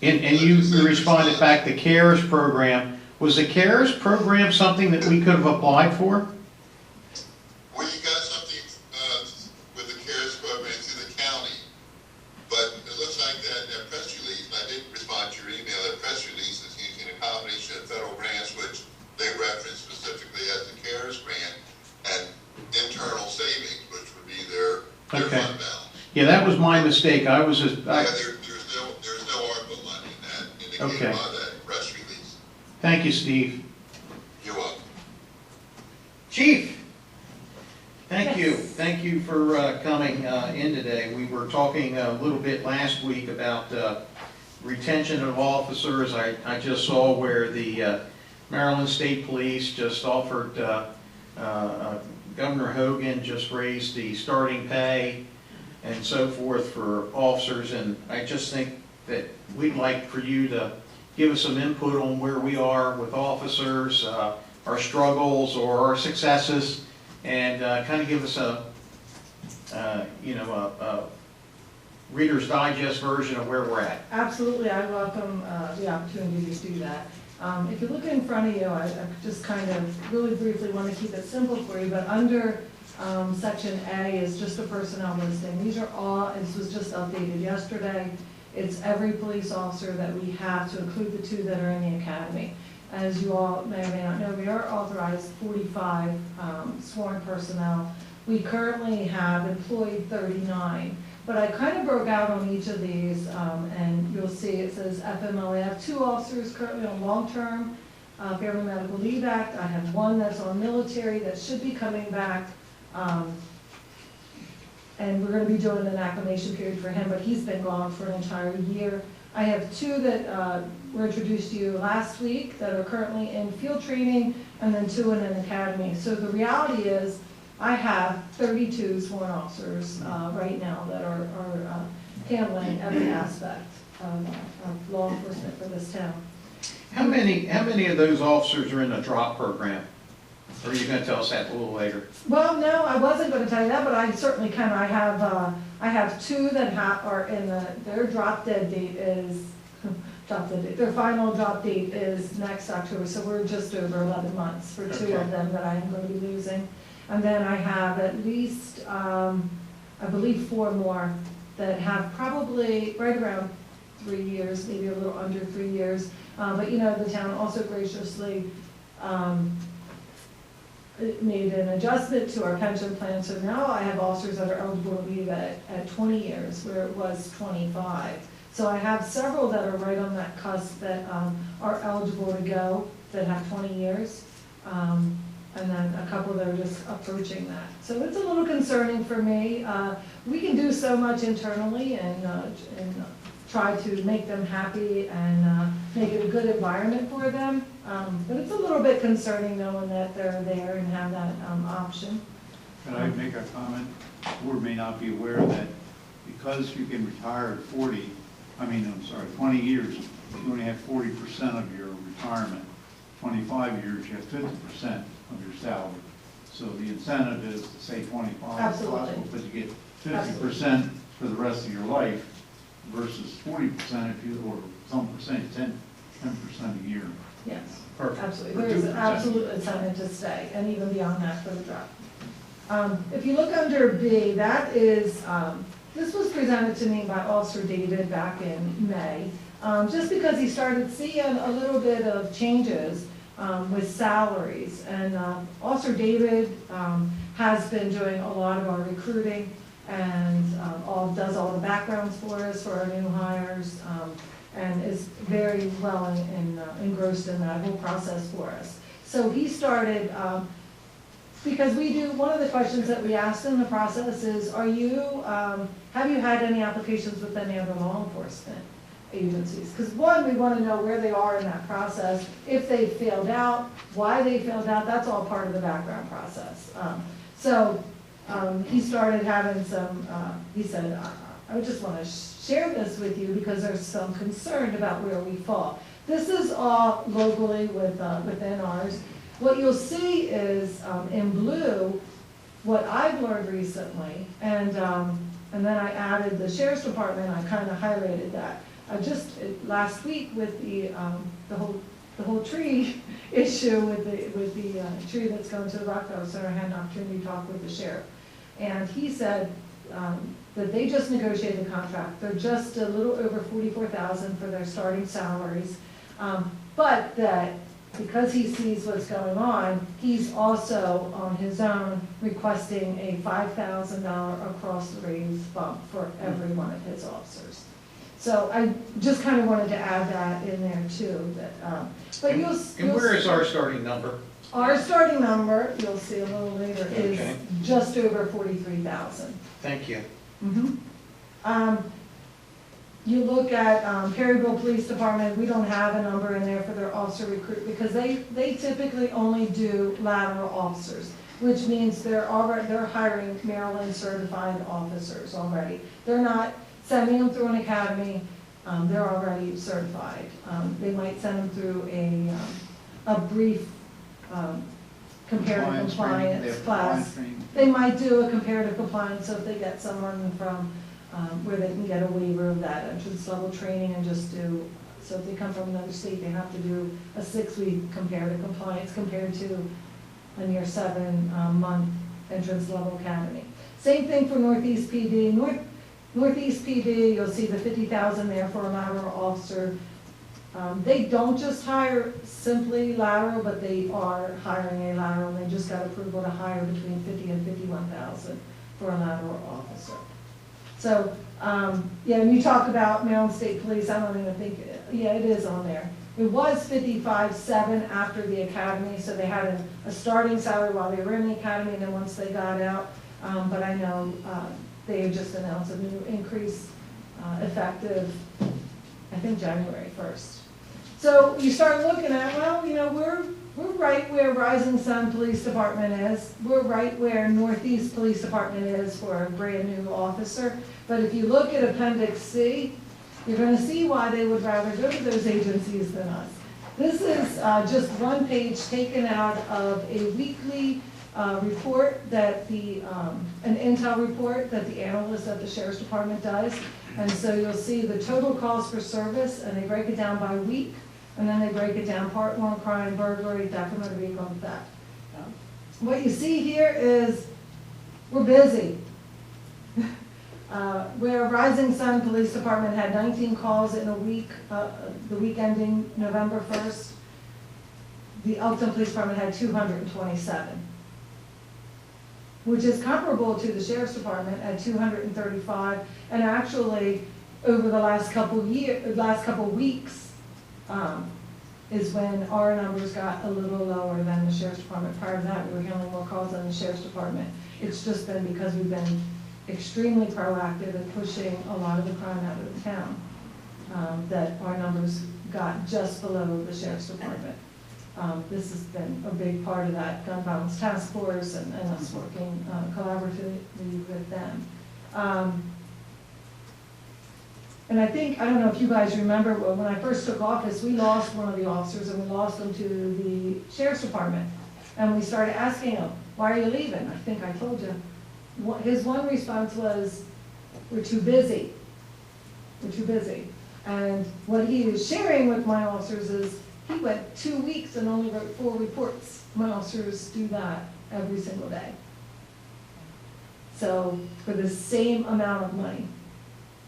and you responded back, the CARES program. Was the CARES program something that we could have applied for? We got something with the CARES program through the county, but it looks like that press release, and I didn't respond to your email, that press release is using a combination of federal grants, which they reference specifically as the CARES grant, and internal savings, which would be their Okay. fund balance. Yeah, that was my mistake. I was just, There's no ARPA money in that, indicated Okay. by that press release. thank you, Steve. You're welcome. Chief, thank you. Yes. Thank you for coming in today. We were talking a little bit last week about retention of officers. I just saw where the Maryland State Police just offered, Governor Hogan just raised the starting pay and so forth for officers, and I just think that we'd like for you to give us some input on where we are with officers, our struggles or our successes, and kind of give us a Reader's Digest version of where we're at. Absolutely, I welcome the opportunity to do that. If you look in front of you, I just kind of really briefly want to keep it simple for you, but under Section A is just a personnel listing. These are all, and this was just updated yesterday, it's every police officer that we have, to include the 2 that are in the academy. As you all may or may not know, we are authorized 45 sworn personnel. We currently have employed 39. But I kind of broke out on each of these, and you'll see it says FMLA. I have 2 officers currently on long-term Family Medical Leave Act. I have 1 that's on military that should be coming back. And we're going to be doing an acclimation period for him, but he's been gone for an entire year. I have 2 that were introduced to you last week that are currently in field training, and then 2 in an academy. So the reality is, I have 32 sworn officers right now that are handling every aspect of law enforcement for this town. How many of those officers are in the drop program? Or are you going to tell us that a little later? Well, no, I wasn't going to tell you that, but I certainly can. I have 2 that are in their drop dead date is their final drop date is next October, so we're just over 11 months for 2 of them that I am going to be losing. And then I have at least, I believe 4 more that have probably right around 3 years, maybe a little under 3 years. But you know, the town also graciously made an adjustment to our pension plan. So now I have officers that are eligible to leave at 20 years, where it was 25. So I have several that are right on that cusp that are eligible to go, that have 20 years. and then a couple that are just approaching that. So it's a little concerning for me. We can do so much internally and try to make them happy and make it a good environment for them. But it's a little bit concerning knowing that they're there and have that option. Can I make a comment? The board may not be aware that because you can retire at 20 years, you only have 40% of your retirement. 25 years, you have 50% of your salary. So the incentive is to say 25 Absolutely. because you get 50% for the rest of your life versus 40% if you, or some percentage, 10% a year. Yes, Perfect. absolutely. For There is 2%. absolute incentive to stay, and even beyond that for the drop. If you look under B, that is, this was presented to me by Officer David back in May, just because he started seeing a little bit of changes with salaries. And Officer David has been doing a lot of our recruiting and does all the backgrounds for us for our new hires, and is very well engrossed in that whole process for us. So he started, because we do, one of the questions that we asked in the process is, have you had any applications with any other law enforcement agencies? Because one, we want to know where they are in that process, if they failed out, why they failed out, that's all part of the background process. He started having some, he said, I just want to share this with you because there's some concern about where we fall. This is all locally within ours. What you'll see is in blue, what I've learned recently, and then I added the Sheriff's Department, I kind of highlighted that. Last week with the whole tree issue with the tree that's going to the Rockefeller Center, I had an opportunity to talk with the sheriff. And he said that they just negotiated a contract. They're just a little over $44,000 for their starting salaries, but that because he sees what's going on, he's also on his own requesting a $5,000 across the raise bump for every one of his officers. So I just kind of wanted to add that in there too. But where is our starting number? Our starting number, you'll see a little later, is Okay. just over 43,000. Thank you. You look at Perryville Police Department, we don't have a number in there for their officer recruit because they typically only do lateral officers, which means they're hiring Maryland certified officers already. They're not sending them through an academy, they're already certified. They might send them through a brief comparative compliance class. They might do a comparative compliance, so if they get someone from where they can get a waiver of that entrance level training and just do, so if they come from another state, they have to do a 6-week comparative compliance compared to a near 7-month entrance level academy. Same thing for Northeast PD. Northeast PD, you'll see the 50,000 there for a lateral officer. They don't just hire simply lateral, but they are hiring a lateral, and they just got approval to hire between 50 and 51,000 for a lateral officer. So, yeah, and you talk about Maryland State Police, I don't even think, yeah, it is on there. It was 55,700 after the academy, so they had a starting salary while they were in the academy, and then once they got out, but I know they have just announced a new increase effective, I think, January 1st. So you start looking at, well, you know, we're right where Rising Sun Police Department is. We're right where Northeast Police Department is for a brand new officer. But if you look at Appendix C, you're going to see why they would rather go to those agencies than us. This is just one page taken out of a weekly report that an intel report that the analyst at the Sheriff's Department does. And so you'll see the total calls for service, and they break it down by week. And then they break it down, Part 1, crime, burglary, theft of motor vehicle, and theft. What you see here is we're busy. Where Rising Sun Police Department had 19 calls in a week, the week ending November 1st, the Elkton Police Department had 227, which is comparable to the Sheriff's Department at 235, and actually over the last couple weeks, is when our numbers got a little lower than the sheriff's department. Prior to that, we were handling more calls than the sheriff's department. It's just been because we've been extremely proactive in pushing a lot of the crime out of the town, that our numbers got just below the sheriff's department. This has been a big part of that gun violence task force and us working collaboratively with them. And I think, I don't know if you guys remember, when I first took office, we lost one of the officers and we lost him to the sheriff's department. And we started asking him, why are you leaving? I think I told you. His one response was, we're too busy. We're too busy. And what he was sharing with my officers is, he went 2 weeks and only wrote 4 reports. My officers do that every single day. So, for the same amount of money.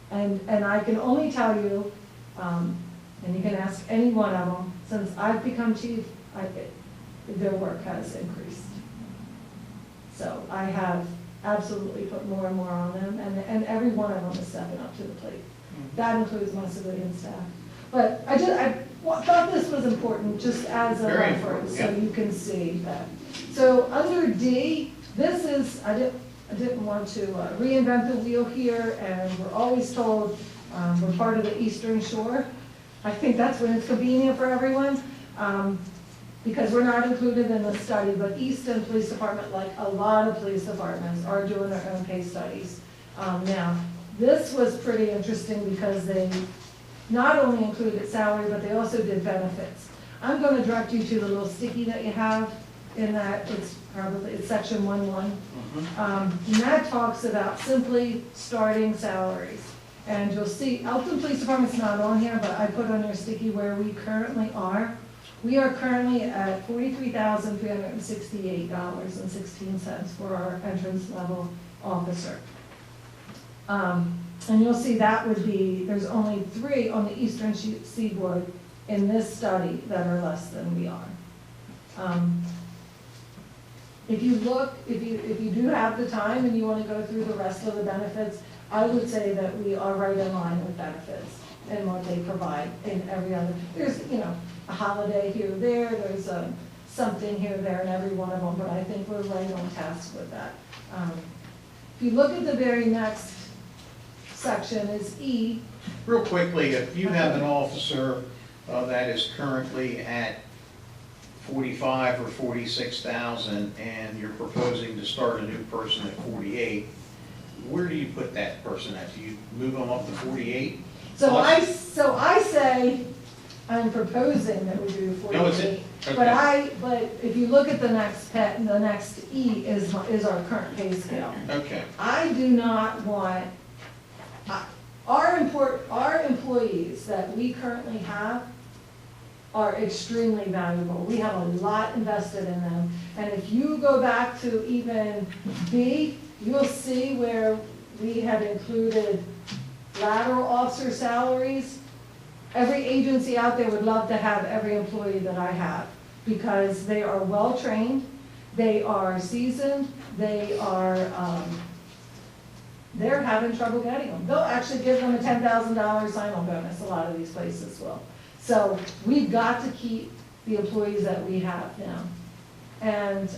And I can only tell you, and you can ask any one of them, since I've become chief, their work has increased. So I have absolutely put more and more on them, and every one of them is stepping up to the plate. That includes my civilian staff. But I thought this was important, just as a Very reference, important, so yeah. you can see that. So under D, this is, I didn't want to reinvent the wheel here, and we're always told we're part of the Eastern Shore. I think that's when it's convenient for everyone, because we're not included in the study, but Easton Police Department, like a lot of police departments, are doing their own case studies. Now, this was pretty interesting because they not only included salary, but they also did benefits. I'm going to direct you to the little sticky that you have in that, it's section 1.1. And that talks about simply starting salaries. And you'll see, Elkton Police Department's not on here, but I put on your sticky where we currently are. We are currently at $43,368.16 for our entrance level officer. And you'll see that would be, there's only 3 on the Eastern Seaboard in this study that are less than we are. If you look, if you do have the time and you want to go through the rest of the benefits, I would say that we are right in line with benefits and what they provide in every other. There's, a holiday here or there, there's something here or there in every one of them, but I think we're right on task with that. If you look at the very next section is E. Real quickly, if you have an officer that is currently at 45 or 46,000 and you're proposing to start a new person at 48, where do you put that person at? Do you move them up to 48? So I say I'm proposing that we do 48. No, it's it. Okay. But if you look at the next the next E is our current pay scale. Okay. I do not want our employees that we currently have are extremely valuable. We have a lot invested in them. And if you go back to even B, you'll see where we have included lateral officer salaries. Every agency out there would love to have every employee that I have because they are well-trained, they are seasoned, they're having trouble getting them. They'll actually give them a $10,000 sign-on bonus, a lot of these places will. So we've got to keep the employees that we have now. And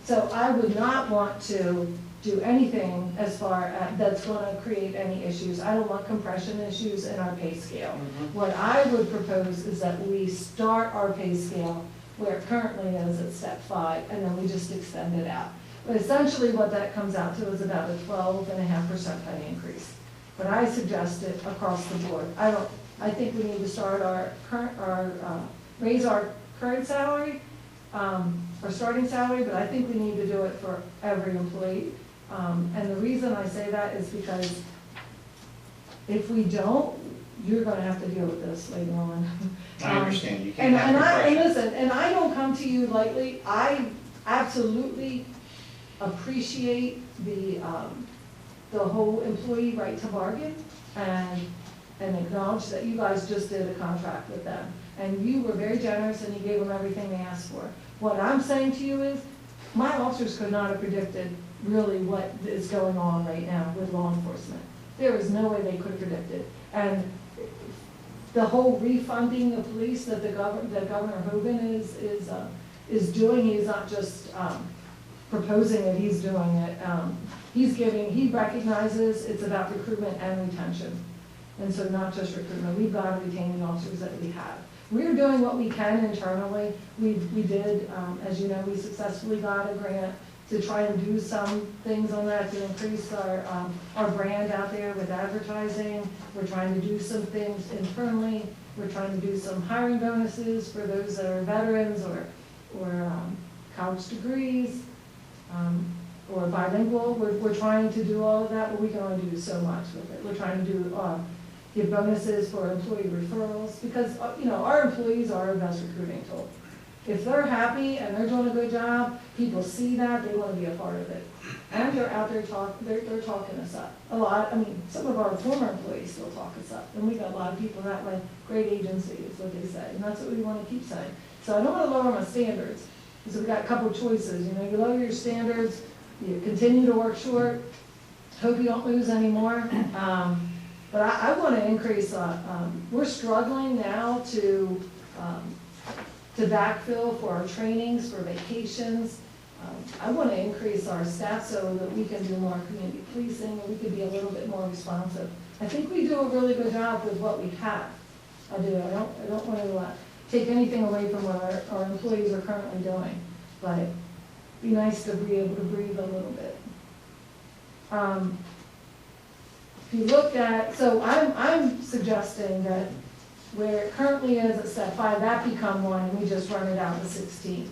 so I would not want to do anything as far as that's going to create any issues. I don't want compression issues in our pay scale. What I would propose is that we start our pay scale where it currently is at step 5, and then we just extend it out. But essentially what that comes out to is about a 12.5% pay increase. But I suggest it across the board. I think we need to start raise our current salary, our starting salary, but I think we need to do it for every employee. And the reason I say that is because if we don't, you're going to have to deal with this later on. I understand. You can't have and listen, and I don't come to you lightly. I absolutely appreciate the whole employee right to bargain and acknowledge that you guys just did a contract with them. And you were very generous and you gave them everything they asked for. What I'm saying to you is, my officers could not have predicted really what is going on right now with law enforcement. There is no way they could have predicted. And The whole refunding of police that that Governor Hogan is doing, he's not just proposing it, he's doing it. He recognizes it's about recruitment and retention. And so not just recruitment, we've got to retain the officers that we have. We're doing what we can internally. We did, as you know, we successfully got a grant to try and do some things on that to increase our brand out there with advertising. We're trying to do some things internally. We're trying to do some hiring bonuses for those that are veterans or college degrees, or bilingual. We're trying to do all of that, but we can only do so much with it. We're trying to do, give bonuses for employee referrals, because, our employees are our best recruiting tool. If they're happy and they're doing a good job, people see that, they want to be a part of it. And they're out there they're talking us up. Some of our former employees still talk us up, and we got a lot of people that way. Great agency is what they say, and that's what we want to keep saying. So I don't want to lower my standards. So we got a couple of choices, you lower your standards, you continue to work short, hope you don't lose any more. But I want to increase, we're struggling now to backfill for our trainings, for vacations. I want to increase our staff so that we can do more community policing and we can be a little bit more responsive. I think we do a really good job with what we have. I do. I don't want to take anything away from what our employees are currently doing, but it'd be nice to be able to breathe a little bit. If you look at, so I'm suggesting that where it currently is at step 5, that become 1, and we just run it out to 16.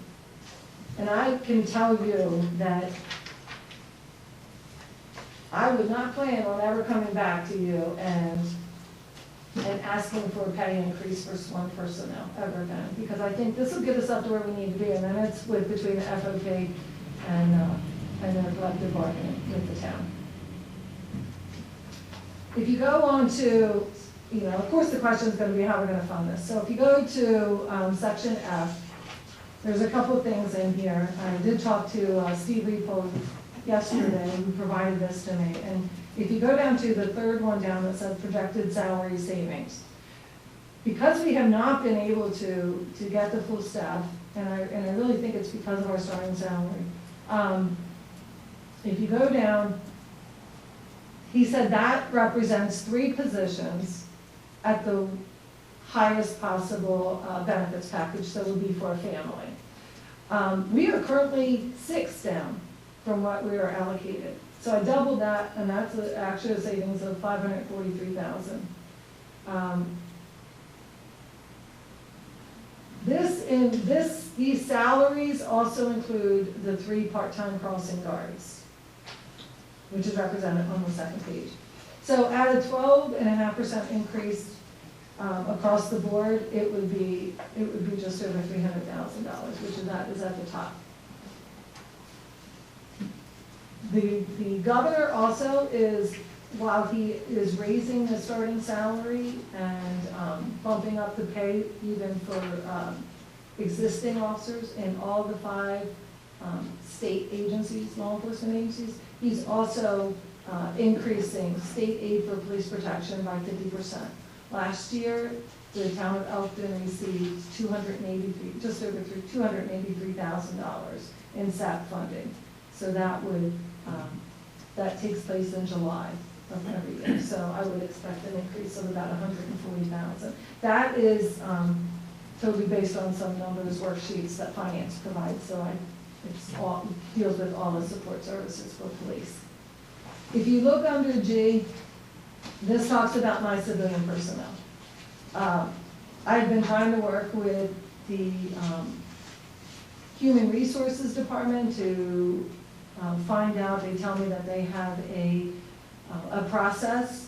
And I can tell you that I would not plan on ever coming back to you and asking for a pay increase for sworn personnel ever again, because I think this will get us up to where we need to be, and then it's between the FOP and the collective bargaining with the town. If you go on to, of course the question is going to be how we're going to fund this. So if you go to section F, there's a couple of things in here. I did talk to Steve Repo yesterday, who provided this to me. And if you go down to the third one down that says projected salary savings, because we have not been able to get the full staff, and I really think it's because of our starting salary. If you go down, he said that represents 3 positions at the highest possible benefits package, so it would be for a family. We are currently 6 down from what we are allocated. So I doubled that, and that's actually a savings of $543,000. These salaries also include the 3 part-time crossing guards, which is represented on the second page. So at a 12.5% increase across the board, it would be just over $300,000, which is at the top. The governor also is, while he is raising the starting salary and bumping up the pay even for existing officers in all the 5 state agencies, law enforcement agencies, he's also increasing state aid for police protection by 50%. Last year, the town of Elkton received just over $283,000 in SAP funding. So that takes place in July of every year. So I would expect an increase of about $140,000. That is totally based on some numbers worksheets that finance provides. So it deals with all the support services for police. If you look under G, this talks about my civilian personnel. I've been trying to work with the Human Resources Department to find out. They tell me that they have a process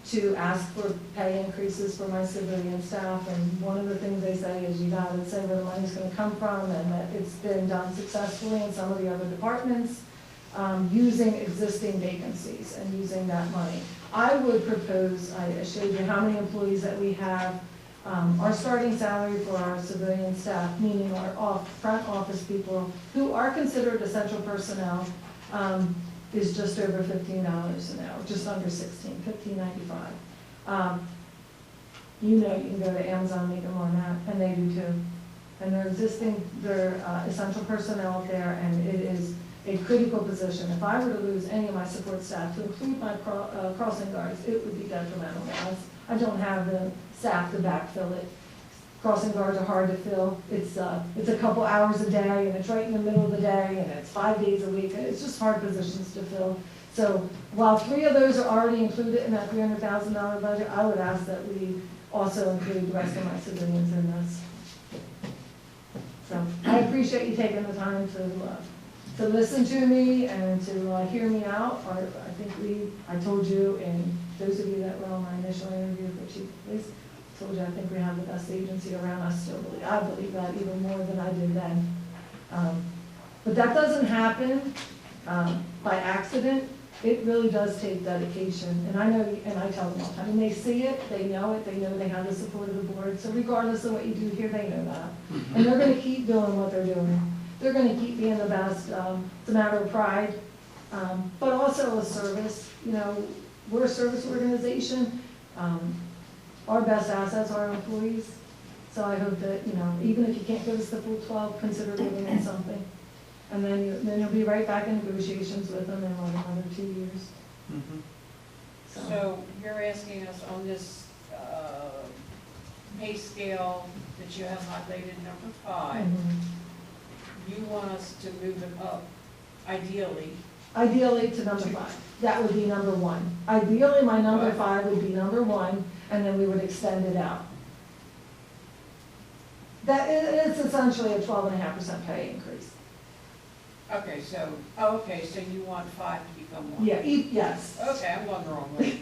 to ask for pay increases for my civilian staff, and one of the things they say is you gotta say where the money's gonna come from, and that it's been done successfully in some of the other departments, using existing vacancies and using that money. I would propose, I showed you how many employees that we have. Our starting salary for our civilian staff, meaning our front office people who are considered essential personnel, is just over $15 an hour, just under $16, $15.95. you know, you can go to Amazon, make them on that, and they do too. And they're essential personnel there, and it is a critical position. If I were to lose any of my support staff, to include my crossing guards, it would be detrimental. I don't have the staff to backfill it. Crossing guards are hard to fill. It's a couple hours a day, and it's right in the middle of the day, and it's 5 days a week, and it's just hard positions to fill. So while 3 of those are already included in that $300,000 budget, I would ask that we also include the rest of my civilians in this. So I appreciate you taking the time to listen to me and to hear me out. I told you, and those of you that were on my initial interview for chief of police, told you I think we have the best agency around. I believe that even more than I did then. But that doesn't happen by accident. It really does take dedication, and I know, and I tell them all the time, and they see it, they know they have the support of the board, so regardless of what you do here, they know that. And they're gonna keep doing what they're doing. They're gonna keep being the best. It's a matter of pride, but also a service. You know, we're a service organization. Our best assets are our employees. So I hope that, you know, even if you can't give us the full 12, consider giving us something. And then you'll be right back in negotiations with them in like another 2 years. So you're asking us on this pay scale that you have highlighted number 5, you want us to move it up, ideally. Ideally to number 5. That would be number 1. Ideally, my number 5 would be number 1, and then we would extend it out. It's essentially a 12.5% pay increase. Okay, so you want 5 to become 1? Yeah, yes. Okay, I'm going the wrong way.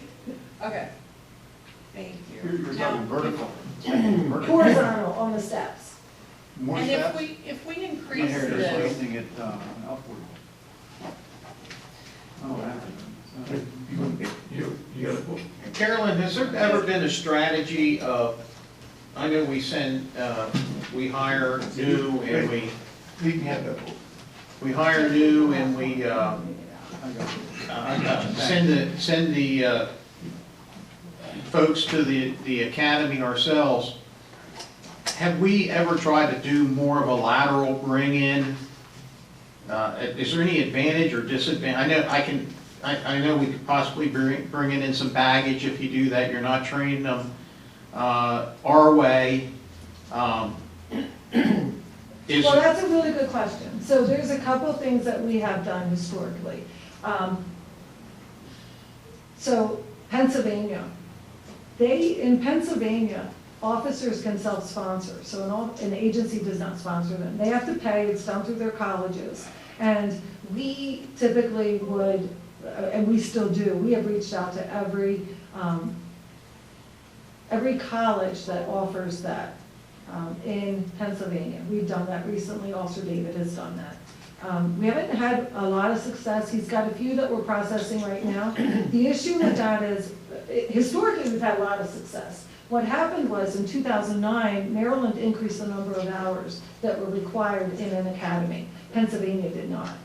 Okay, thank you. You're Now, talking vertical. Horizontal on the steps. More And steps? if we increase Here it is, this, raising it upward. Oh, Carolyn, has there ever been a strategy of, I know we hire new and You can have that. we hire new and we send the folks to the academy ourselves. Have we ever tried to do more of a lateral bring-in? Is there any advantage or disadvantage? I know we could possibly bring in some baggage if you do that. You're not training them our way. Well, that's a really good question. So there's a couple of things that we have done historically. So Pennsylvania, in Pennsylvania, officers can self-sponsor. So an agency does not sponsor them. They have to pay, it's done through their colleges. And we typically would, and we still do, we have reached out to every college that offers that. In Pennsylvania. We've done that recently. Officer David has done that. We haven't had a lot of success. He's got a few that we're processing right now. The issue with that is, historically, we've had a lot of success. What happened was in 2009, Maryland increased the number of hours that were required in an academy. Pennsylvania did not.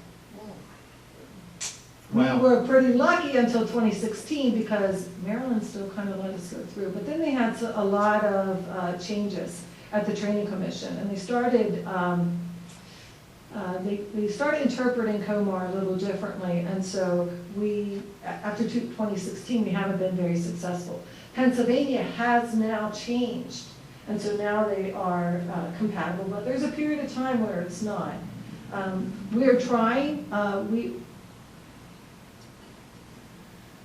Wow. We were pretty lucky until 2016 because Maryland still kind of let us go through. But then they had a lot of changes at the training commission, and they started interpreting COMAR a little differently, and so after 2016, we haven't been very successful. Pennsylvania has now changed, and so now they are compatible, but there's a period of time where it's not. We are trying,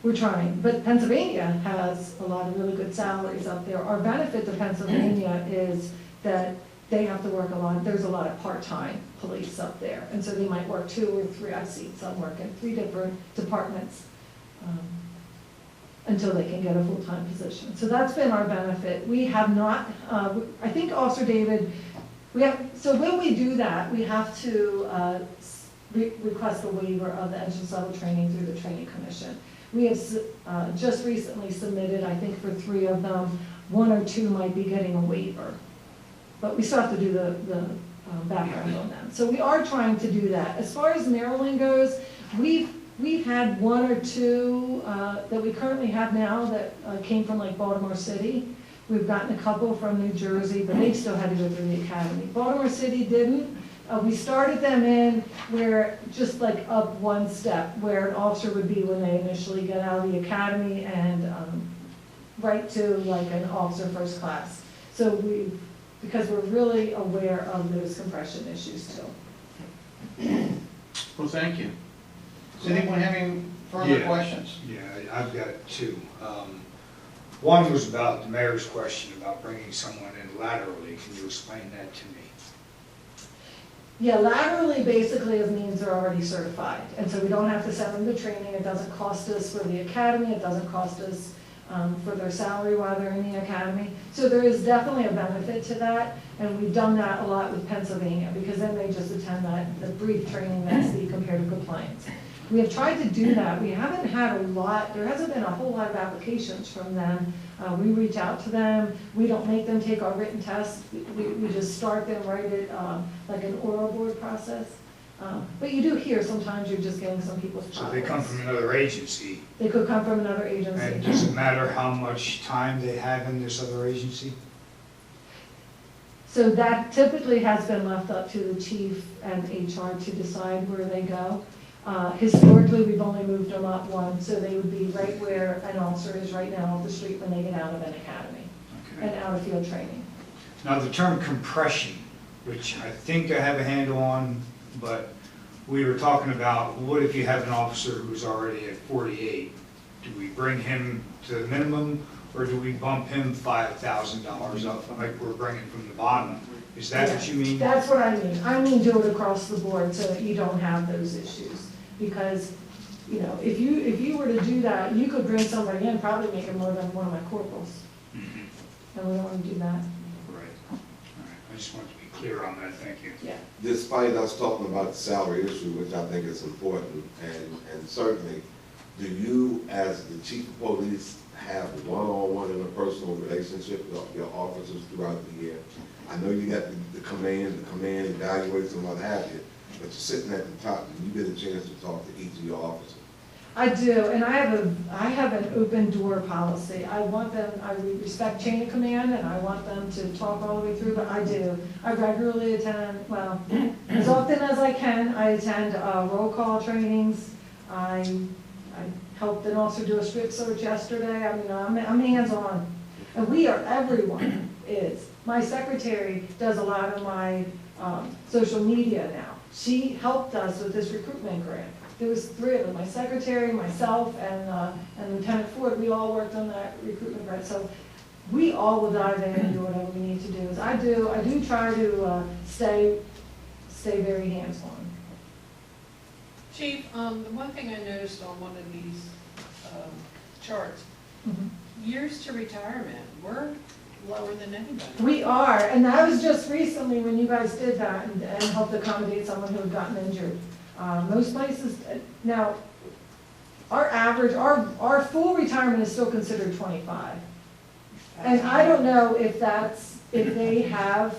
we're trying, but Pennsylvania has a lot of really good salaries up there. Our benefit to Pennsylvania is that they have to work a lot. There's a lot of part-time police up there, and so they might work 2 or 3. I've seen some work in 3 different departments until they can get a full-time position. So that's been our benefit. We have not. I think Officer David. So when we do that, we have to request a waiver of the entrance level training through the training commission. We have just recently submitted, I think, for 3 of them. 1 or 2 might be getting a waiver. But we still have to do the background on them. So we are trying to do that. As far as Maryland goes, we've had 1 or 2 that we currently have now that came from like Baltimore City. We've gotten a couple from New Jersey, but they still had to go through the academy. Baltimore City didn't. We started them in where, just like up one step, where an officer would be when they initially get out of the academy and right to like an officer first class. So because we're really aware of those compression issues too. Well, thank you. Does anyone have any further Yeah. questions? Yeah, I've got two. One was about the mayor's question about bringing someone in laterally. Can you explain that to me? Yeah, laterally basically means they're already certified, and so we don't have to send them to training. It doesn't cost us for the academy, it doesn't cost us for their salary while they're in the academy. So there is definitely a benefit to that, and we've done that a lot with Pennsylvania, because then they just attend the brief training that's the comparative compliance. We have tried to do that. We haven't had a lot, there hasn't been a whole lot of applications from them. We reach out to them. We don't make them take our written tests. We just start them right at like an oral board process. But you do hear sometimes you're just getting some people's So problems. they come from another agency, They could come from another and agency. does it matter how much time they have in this other agency? So that typically has been left up to the chief and HR to decide where they go. Historically, we've only moved them up one, so they would be right where an officer is right now off the street when they get out of an academy and Okay. out of field training. Now, the term compression, which I think I have a handle on, but we were talking about, what if you have an officer who's already at 48? Do we bring him to the minimum, or do we bump him $5,000 up, like we're bringing from the bottom? Is that what you mean? That's what I mean. I mean do it across the board so that you don't have those issues. Because, you know, if you were to do that, you could bring somebody in, probably make it more than one of my corporals. Mhm. And we don't want to do that. Right. All right. I just wanted to be clear on that, thank you. Yeah. Despite us talking about the salary issue, which I think is important, and certainly, do you, as the chief of police, have one-on-one and a personal relationship with your officers throughout the year? I know you got the command evaluates and what have you, but you're sitting at the top, and you get a chance to talk to each of your officers. I do, and I have an open door policy. I want them, I respect chain of command, and I want them to talk all the way through, but I do. I regularly attend, well, as often as I can, I attend roll call trainings. I helped an officer do a strip search yesterday. I mean, I'm hands-on. And everyone is. My secretary does a lot of my social media now. She helped us with this recruitment grant. There was 3 of them, my secretary, myself, and Lieutenant Ford. We all worked on that recruitment grant. So we all will dive in and do whatever we need to do. As I do try to stay very hands-on. Chief, the one thing I noticed on one of these charts, Mhm. years to retirement, we're lower than anybody. We are, and that was just recently when you guys did that and helped accommodate someone who had gotten injured. Most places, now, our average, our full retirement is still considered 25. And I don't know if they have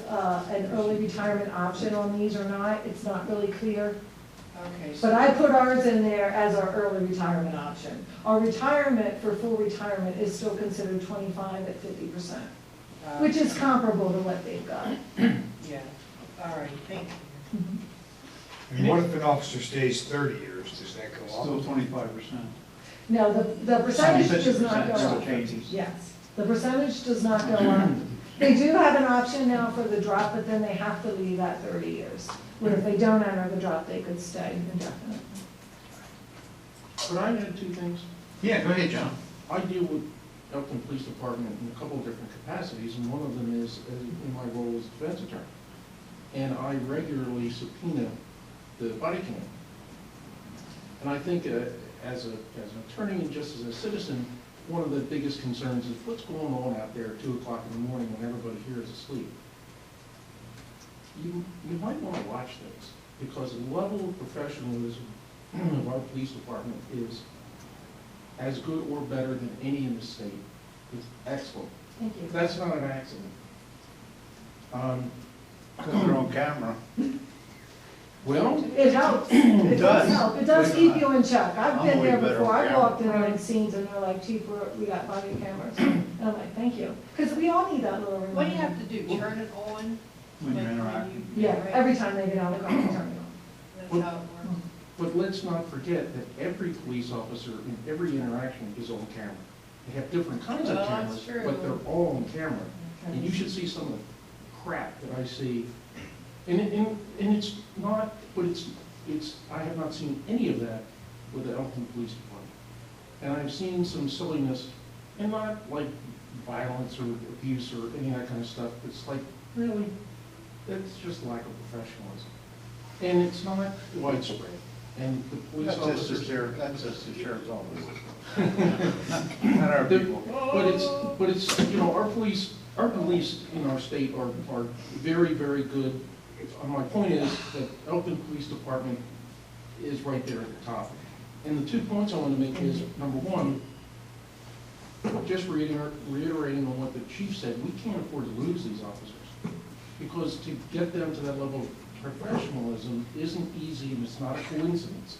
an early retirement option on these or not, it's not really clear. Okay, But so, I put ours in there as our early retirement option. Our retirement for full retirement is still considered 25 at 50%, which is comparable to what they've got. yeah, all right, thank you. And what if an officer stays 30 years, does that go Still up? 25%. No, the percentage does not go Still up. changes. Yes, the percentage does not go up. They do have an option now for the drop, but then they have to leave at 30 years. Where if they don't enter the drop, they could stay indefinitely. Could I add 2 things? Yeah, go ahead, John. I deal with Elkton Police Department in a couple of different capacities, and one of them is in my role as defense attorney. And I regularly subpoena the body cam. And I think as an attorney and just as a citizen, one of the biggest concerns is what's going on out there at 2 o'clock in the morning when everybody here is asleep. You might want to watch those, because the level of professionalism of our police department is as good or better than any in the state. It's excellent. Thank you. That's not an accident. Because they're on camera. Well, It helps, it does does. help, it does keep you in check. I've I'm been way there better before, on I've camera. walked in like scenes and they're like, chief, we got body cameras. And I'm like, thank you, because we all need that little reminder. What do you have to do, turn it on? When you're interacting. Yeah, every time they get out of the car, they turn it on. That's how it works. but let's not forget that every police officer in every interaction is on camera. They have different kinds of Well, that's cameras, true. but they're all on camera. And you should see some of the crap that I see. And it's not, but it's, I have not seen any of that with the Elkton Police Department. And I've seen some silliness, and not like violence or abuse or any of that kind of stuff. It's like, really, that's just lack of professionalism. And it's not widespread. And the police That's just the officers. sheriff, that's just the sheriff's office. Not our people. But it's, you know, our police in our state are very, very good. My point is that Elkton Police Department is right there at the top. And the 2 points I want to make is, number one, just reiterating on what the chief said, we can't afford to lose these officers. Because to get them to that level of professionalism isn't easy, and it's not a coincidence.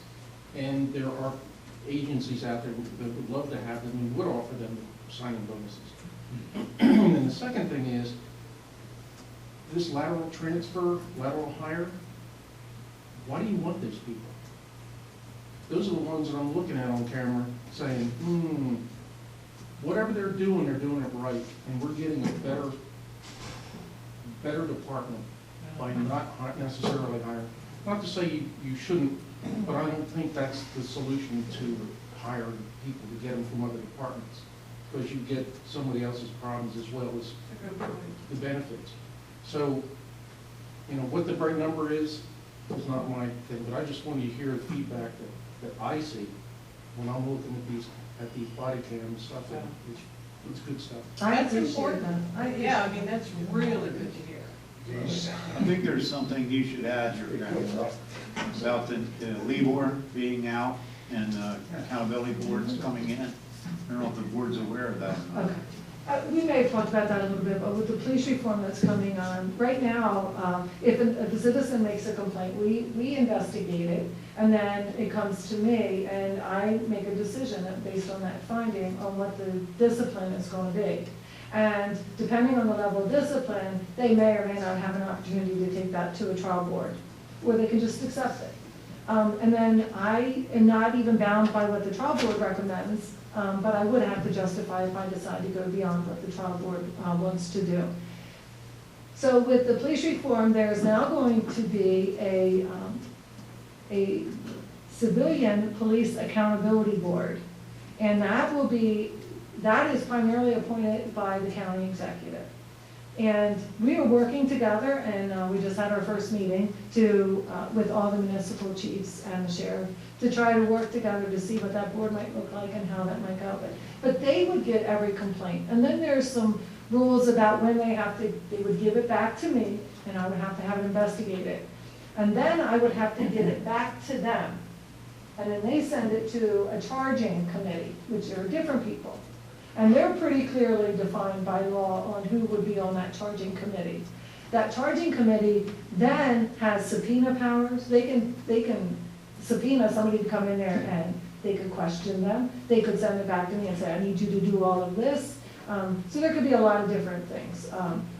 And there are agencies out there that would love to have them and would offer them signing bonuses. And then the second thing is, this lateral transfer, lateral hire, why do you want those people? Those are the ones that I'm looking at on camera saying, whatever they're doing it right, and we're getting a better department by not necessarily hiring. Not to say you shouldn't, but I don't think that's the solution to hire people, to get them from other departments. Because you get somebody else's problems as well as the benefits. So, you know, what the right number is not my thing, but I just wanted to hear the feedback that I see when I'm looking at these body cam stuff, and it's good stuff. I That's appreciate important. that. Yeah, I mean, that's really good to hear. I think there's something you should add about the LIBOR being out and accountability boards coming in. I don't know if the board's aware of that or not. Okay. We may have talked about that a little bit, but with the police reform that's coming on, right now, if a citizen makes a complaint, we investigate it, and then it comes to me, and I make a decision based on that finding on what the discipline is going to be. And depending on the level of discipline, they may or may not have an opportunity to take that to a trial board, or they can just accept it. And then I am not even bound by what the trial board recommends, but I would have to justify if I decide to go beyond what the trial board wants to do. So with the police reform, there's now going to be a civilian police accountability board. And that is primarily appointed by the county executive. And we are working together, and we just had our first meeting with all the municipal chiefs and the sheriff to try to work together to see what that board might look like and how that might go. But they would get every complaint. And then there's some rules about when they would give it back to me, and I would have to have it investigated. And then I would have to give it back to them. And then they send it to a charging committee, which are different people. And they're pretty clearly defined by law on who would be on that charging committee. That charging committee then has subpoena powers. They can subpoena somebody to come in there and they could question them. They could send it back to me and say, I need you to do all of this. So there could be a lot of different things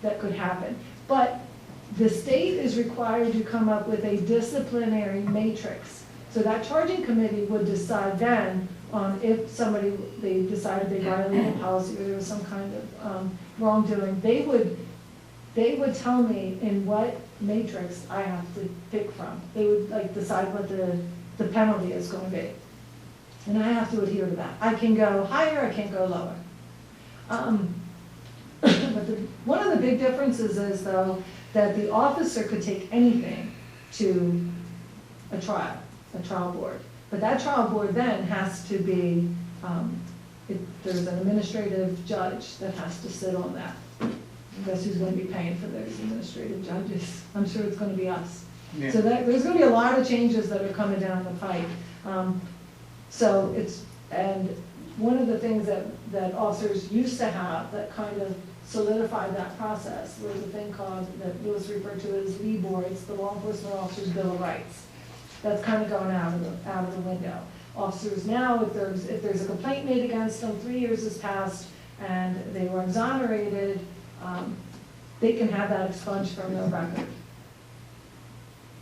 that could happen. But the state is required to come up with a disciplinary matrix. So that charging committee would decide then if they decided they violated policy or there was some kind of wrongdoing, they would tell me in what matrix I have to pick from. They would decide what the penalty is going to be. And I have to adhere to that. I can go higher, I can't go lower. But one of the big differences is though that the officer could take anything to a trial board. But that trial board then has to be, there's an administrative judge that has to sit on that. Guess who's going to be paying for those administrative judges? I'm sure it's going to be us. Yeah. So there's going to be a lot of changes that are coming down the pike. And one of the things that officers used to have that kind of solidified that process. There's a thing called, that Lewis referred to as LEBOR, it's the Law Enforcement Officers Bill of Rights. That's kind of gone out of the window. Officers now, if there's a complaint made against them, 3 years has passed, and they were exonerated, they can have that expunged from their record.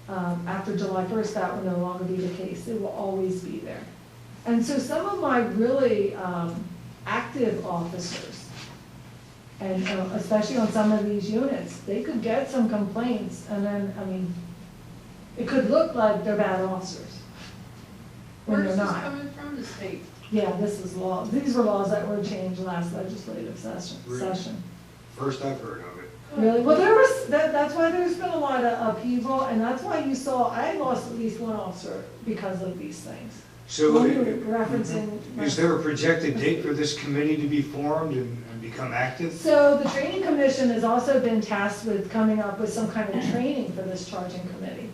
After July 1st, that will no longer be the case. It will always be there. And so some of my really active officers, and especially on some of these units, they could get some complaints, and then, I mean, it could look like they're bad officers when Where's they're this not. coming from, the state? Yeah, this is law. These were laws that were changed last legislative session. First I've heard of it. Really? Well, that's why there's been a lot of upheaval, and that's why you saw, I lost at least one officer because of these things. So When you were referencing. is there a projected date for this committee to be formed and become active? So the training commission has also been tasked with coming up with some kind of training for this charging committee.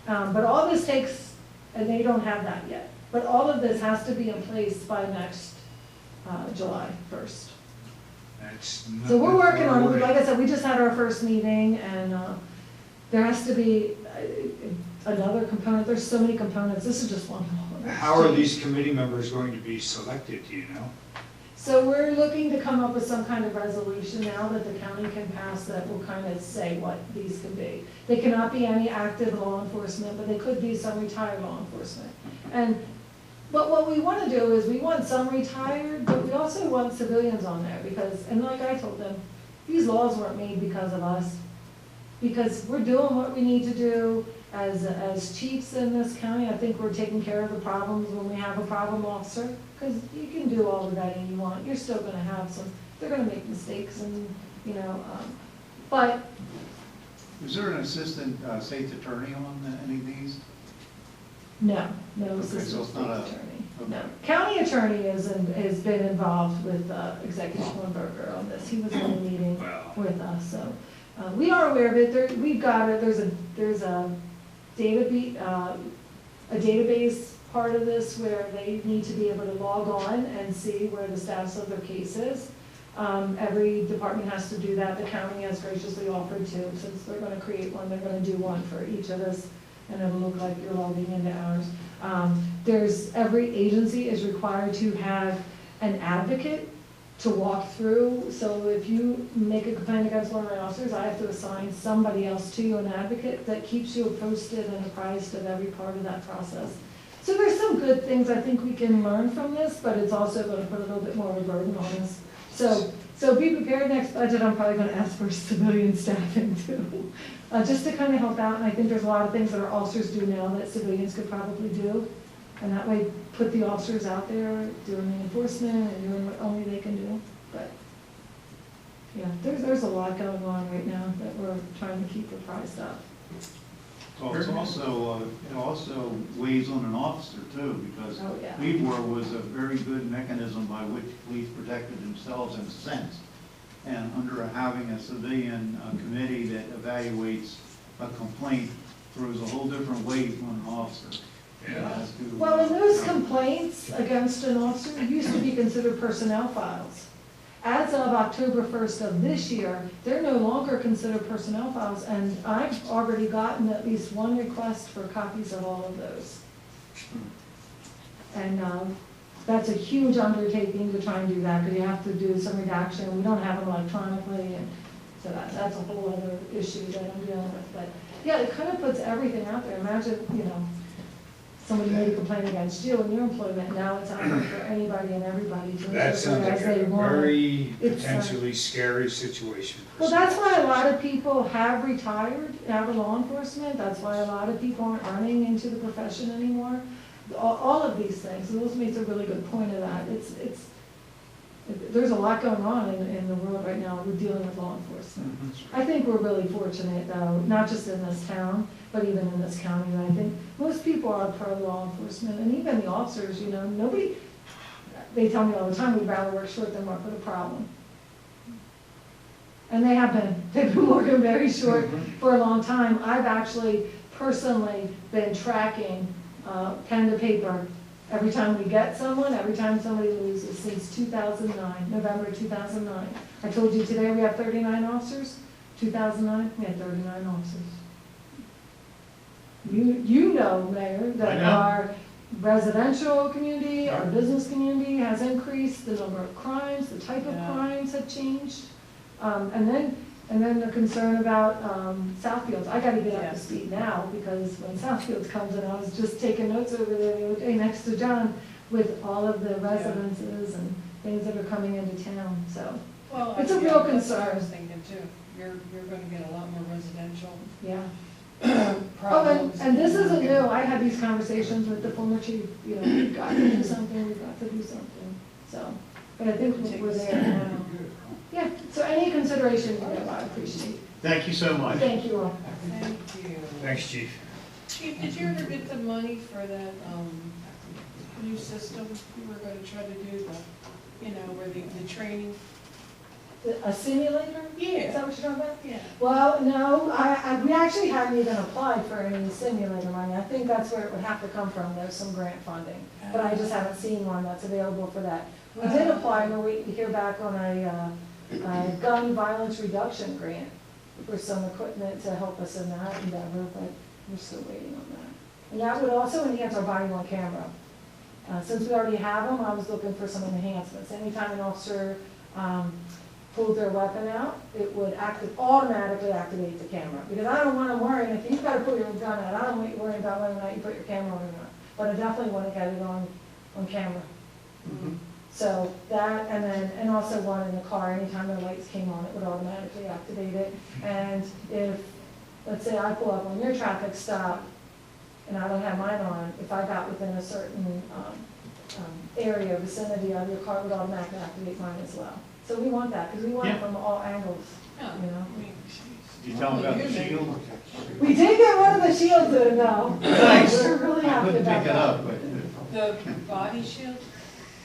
But all this takes, and they don't have that yet, but all of this has to be in place by next July 1st. So we're working on it. Like I said, we just had our first meeting, and there has to be another component. There's so many components. This is just one. How are these committee members going to be selected, do you know? So we're looking to come up with some kind of resolution now that the county can pass that will kind of say what these can be. They cannot be any active law enforcement, but they could be some retired law enforcement. But what we want to do is we want some retired, but we also want civilians on there because, and like I told them, these laws weren't made because of us. Because we're doing what we need to do as chiefs in this county. I think we're taking care of the problems when we have a problem officer. Because you can do all the vetting you want, you're still going to have some, they're going to make mistakes and, you know, but. Is there an assistant state's attorney on any of these? No, no Okay, assistant so it's not a- attorney. okay. No, county attorney has been involved with Executive Schwimberger on this. He was in a meeting Wow. with us, so we are aware of it. We've got it. There's a database part of this where they need to be able to log on and see where the status of their case is. Every department has to do that. The county has graciously offered to, since they're going to create one, they're going to do one for each of us, and it'll look like you're logging into ours. Every agency is required to have an advocate to walk through. So if you make a complaint against one of my officers, I have to assign somebody else to you, an advocate that keeps you posted and apprised of every part of that process. So there's some good things I think we can learn from this, but it's also going to put a little bit more of a burden on us. So be prepared next budget. I'm probably going to ask for civilian staffing too, just to kind of help out. And I think there's a lot of things that our officers do now that civilians could probably do. And that way put the officers out there doing the enforcement and doing what only they can do. But yeah, there's a lot going on right now that we're trying to keep apprised of. Well, it's also, it also weighs on an officer too, because Oh, yeah. LEBOR was a very good mechanism by which police protected themselves in a sense. And under having a civilian committee that evaluates a complaint throws a whole different weight on an officer. As to, Well, and those complaints against an officer used to be considered personnel files. As of October 1st of this year, they're no longer considered personnel files, and I've already gotten at least one request for copies of all of those. And that's a huge undertaking to try and do that, because you have to do some redaction. We don't have them electronically, and so that's a whole other issue that I'm dealing with. But yeah, it kind of puts everything out there. Imagine, you know, somebody made a complaint against you in your employment, now it's out there for anybody and everybody to That interpret sounds as like they a want. very It's, potentially scary situation. for Well, some that's why a officers. lot of people have retired out of law enforcement. That's why a lot of people aren't earning into the profession anymore. All of these things, and Liz makes a really good point of that. There's a lot going on in the world right now. We're dealing with law enforcement. I think we're really fortunate, though, not just in this town, but even in this county. I think most people are pro-law enforcement, and even the officers, you know, they tell me all the time, we'd rather work short than work with a problem. And they've been working very short for a long time. I've actually personally been tracking pen to paper Every time we get someone, every time somebody loses, since 2009, November 2009. I told you today we have 39 officers. 2009, we had 39 officers. You know, Mayor, I that know. our residential community, our business community has increased, the number of crimes, the type of Yeah. crimes have changed. And then the concern about Southfields. I gotta get up to Yes. speed now, because when Southfields comes in, I was just taking notes over there the other day next to John with all of the residences and things that are coming into town, so, Well, It's a yeah, real that's what I concern. was thinking too. You're gonna get a lot more residential yeah. problems. And this isn't new, I had these conversations with the former chief, you know, we've got to do something, we've got to do something, so. But I think we're there now. Yeah, so any consideration you have, I appreciate. Thank you so much. Thank you all. Thank you. Thanks, chief. Chief, did you ever get the money for that, new system you were gonna try to do, the, you know, where the training? A simulator? Is Yeah, that what you're talking about? yeah. Well, no, we actually hadn't even applied for any simulator money. I think that's where it would have to come from, there's some grant funding. But I just haven't seen one that's available for that. We did apply, we're waiting to hear back on a gun violence reduction grant for some equipment to help us in that endeavor, but we're still waiting on that. And that would also enhance our body worn camera. Since we already have them, I was looking for some enhancements. Anytime an officer pulled their weapon out, it would automatically activate the camera. Because I don't want them worrying, if you've got to pull your gun out, I don't want you worrying about whether or not you put your camera on or not. But I definitely want to get it on camera. So that, and also one in the car, anytime the lights came on, it would automatically activate it. And if, let's say I pull up on your traffic stop and I don't have mine on, if I got within a certain area, vicinity of your car, it would automatically activate mine as well. So we want that, because we want it Yeah. from all angles, Yeah, you know? I mean, jeez. Did you tell them about the shield? We did get one of the shields in, though. Nice. We're really I happy couldn't about pick it that. up, but The body shield?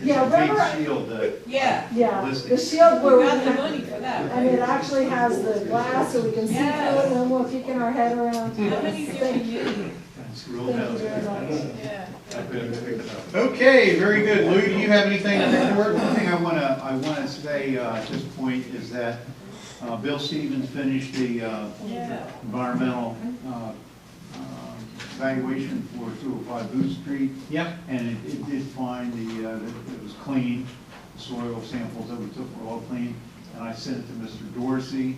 Yeah, it's a big remember- shield that Yeah, Yeah, the ballistic. shield we where we got the have, money for that, and it right? actually has the glass so we can see through it, and then we're kicking our head around. How many do Thank you need? It's real Thank you heavy. very much. Yeah. I couldn't pick it up. Okay, very good. Lou, do you have anything to report? One thing I wanna say at this point is that Bill Stevens finished the Yeah. environmental evaluation for 205 Booth Street, Yep. and it did find that it was clean. The soil samples that we took were all clean, and I sent it to Mr. Dorsey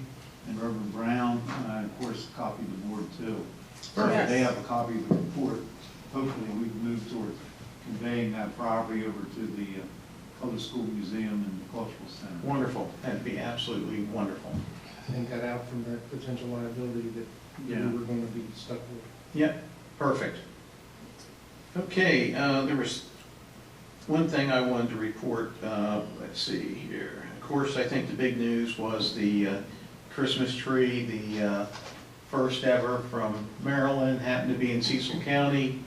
and Reverend Brown, and of course, a copy of the board too. So Perfect. they have a copy of the report. Hopefully, we can move towards conveying that property over to the Public School Museum and the Cultural Center. Wonderful. That'd be absolutely wonderful. And got out from that potential liability that we Yeah. were gonna be stuck with. Yep, perfect. Okay, there was one thing I wanted to report, let's see here. Of course, I think the big news was the Christmas tree, the first ever from Maryland, happened to be in Cecil County.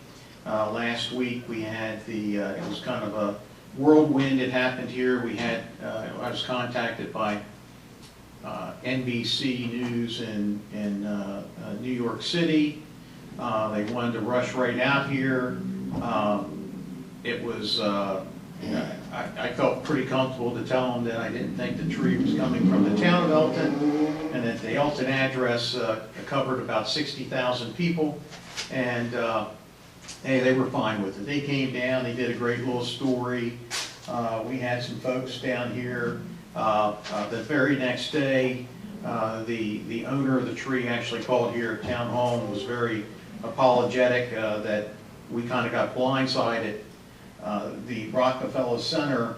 Last week, we had it was kind of a whirlwind, it happened here. We had, I was contacted by NBC News in New York City. They wanted to rush right out here. It was, I felt pretty comfortable to tell them that I didn't think the tree was coming from the town of Elkton, and that the Elkton address covered about 60,000 people, and hey, they were fine with it. They came down, they did a great little story. We had some folks down here. The very next day, the owner of the tree actually called here at Town Hall and was very apologetic that we kind of got blindsided. The Rockefeller Center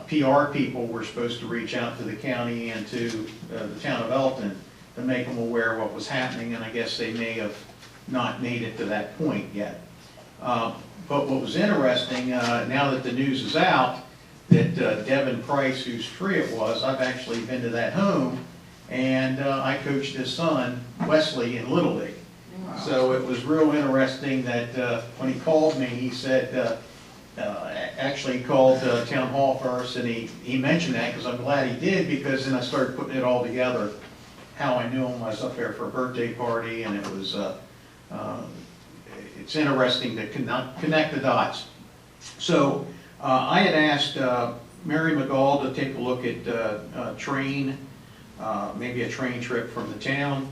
PR people were supposed to reach out to the county and to the town of Elkton to make them aware of what was happening, and I guess they may have not made it to that point yet. But what was interesting, now that the news is out, that Devin Price, whose tree it was, I've actually been to that home, and I coached his son, Wesley, in Little League. So it was real interesting that when he called me, he said, actually he called Town Hall first, and he mentioned that, because I'm glad he did, because then I started putting it all together, how I knew him. I was up there for a birthday party, and it was, it's interesting to connect the dots. So I had asked Mary McGall to take a look at train, maybe a train trip from the town.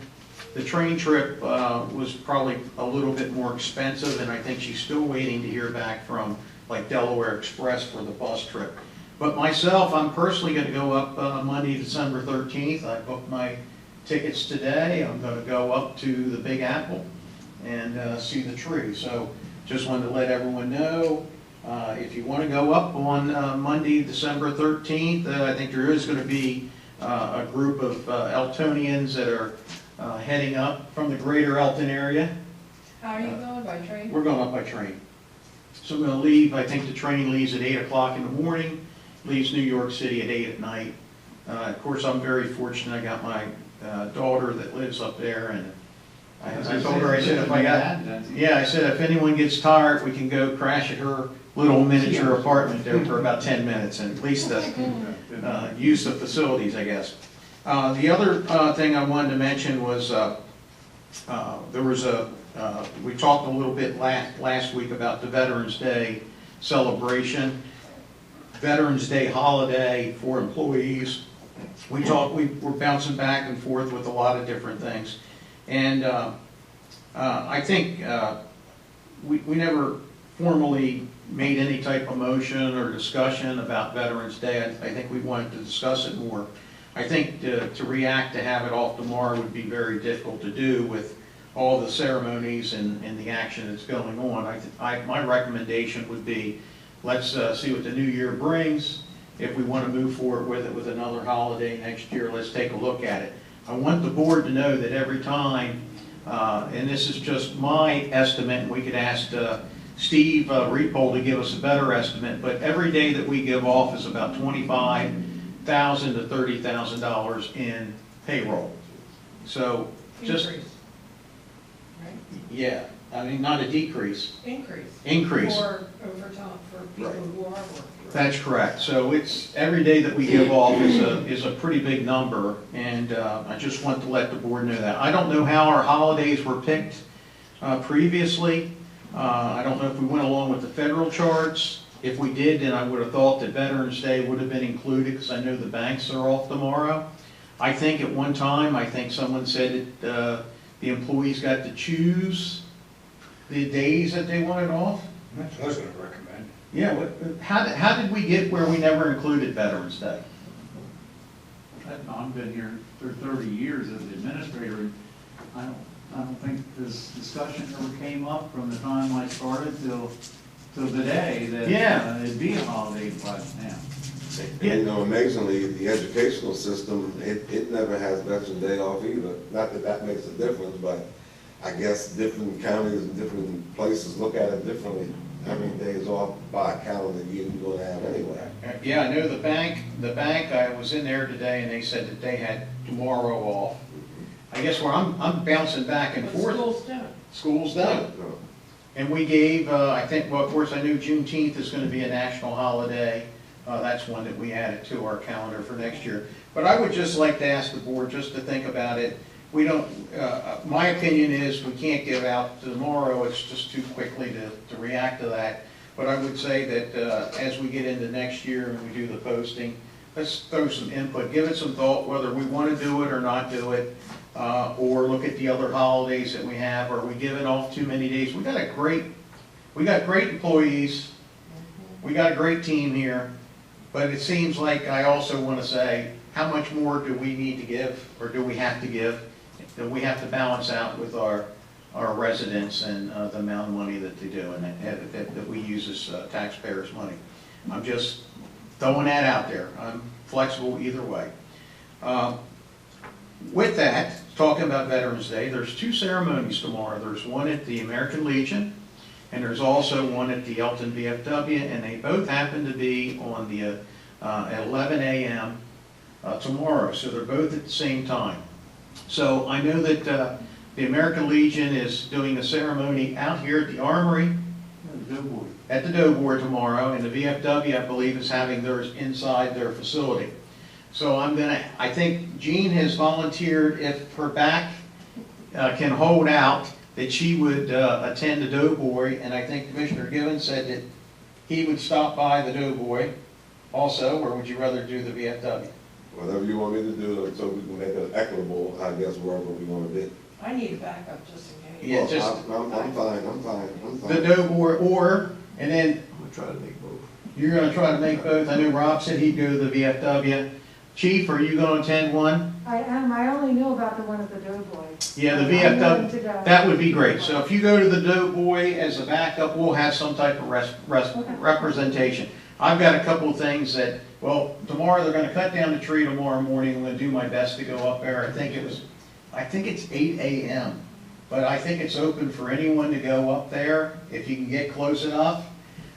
The train trip was probably a little bit more expensive, and I think she's still waiting to hear back from like Delaware Express for the bus trip. But myself, I'm personally going to go up Monday, December 13th. I booked my tickets today. I'm going to go up to the Big Apple and see the tree. So just wanted to let everyone know, if you want to go up on Monday, December 13th, I think there is going to be a group of Elktonians that are heading up from the greater Elkton area. How are you going, by train? We're going up by train. So I'm going to leave, I think the train leaves at 8 o'clock in the morning, leaves New York City at 8 at night. Of course, I'm very fortunate, I got my daughter that lives up there, and I told her, I said, if I got, yeah, I said, if anyone gets tired, we can go crash at her little miniature apartment there for about 10 minutes, and at least use the facilities, I guess. The other thing I wanted to mention was there was we talked a little bit last week about the Veterans Day celebration, Veterans Day holiday for employees. We were bouncing back and forth with a lot of different things. And I think we never formally made any type of motion or discussion about Veterans Day. I think we wanted to discuss it more. I think to react to have it off tomorrow would be very difficult to do with all the ceremonies and the action that's going on. My recommendation would be, let's see what the new year brings. If we want to move forward with it with another holiday next year, let's take a look at it. I want the board to know that every time, and this is just my estimate, and we could ask Steve Repole to give us a better estimate, but every day that we give off is about $25,000 to $30,000 in payroll. So just, Increase. Right? yeah, I mean, not a decrease. Increase. Increase. For overtime, for people who are working. That's correct. So it's, every day that we give off is a pretty big number, and I just want to let the board know that. I don't know how our holidays were picked previously. I don't know if we went along with the federal charts. If we did, then I would have thought that Veterans Day would have been included, because I know the banks are off tomorrow. I think at one time, I think someone said that the employees got to choose the days that they wanted off. That's what I was going to recommend. Yeah, how did we get where we never included Veterans Day? I've been here for 30 years as an administrator, and I don't think this discussion ever came up from the time I started till the day that it'd be a holiday by now. You know, amazingly, the educational system, it never has Veterans Day off either. Not that that makes a difference, but I guess different counties and different places look at it differently. How many days off by calendar year you're gonna have anyway? Yeah, I know the bank, I was in there today, and they said that they had tomorrow off. I guess where I'm bouncing back and But forth. schools don't. Schools don't. And we gave, I think, well, of course, I knew Juneteenth is going to be a national holiday. That's one that we added to our calendar for next year. But I would just like to ask the board just to think about it. We don't, my opinion is we can't give out tomorrow. It's just too quickly to react to that. But I would say that as we get into next year and we do the posting, let's throw some input, give it some thought, whether we want to do it or not do it. Or look at the other holidays that we have. Are we giving off too many days? We got great employees. We got a great team here. But it seems like I also want to say, how much more do we need to give, or do we have to give? That we have to balance out with our residents and the amount of money that they do, and that we use as taxpayers' money. I'm just throwing that out there. I'm flexible either way. With that, talking about Veterans Day, there's two ceremonies tomorrow. There's one at the American Legion, and there's also one at the Elkton VFW, and they both happen to be on the at 11 a.m. Tomorrow, so they're both at the same time. So I know that the American Legion is doing a ceremony out here at the Armory, at the Doughboy tomorrow, and the VFW, I believe, is having theirs inside their facility. So I think Jean has volunteered, if her back can hold out, that she would attend the Doughboy, and I think Commissioner Gibbons said that he would stop by the Doughboy also, or would you rather do the VFW? Whatever you want me to do, so we can make it equitable, I guess, wherever we want to be. I need a backup just in case. Yeah, Well, just I'm fine. the Doughboy, or, and then I'm gonna try to make both. you're gonna try to make both. I know Rob said he'd go to the VFW. Chief, are you gonna attend one? I am, I only knew about the one at the Doughboy. Yeah, the I'm willing VFW, to go. that would be great. So if you go to the Doughboy as a backup, we'll have some type of Okay. representation. I've got a couple of things that, well, tomorrow, they're gonna cut down the tree tomorrow morning. I'm gonna do my best to go up there. I think it's 8 a.m. But I think it's open for anyone to go up there if you can get close enough.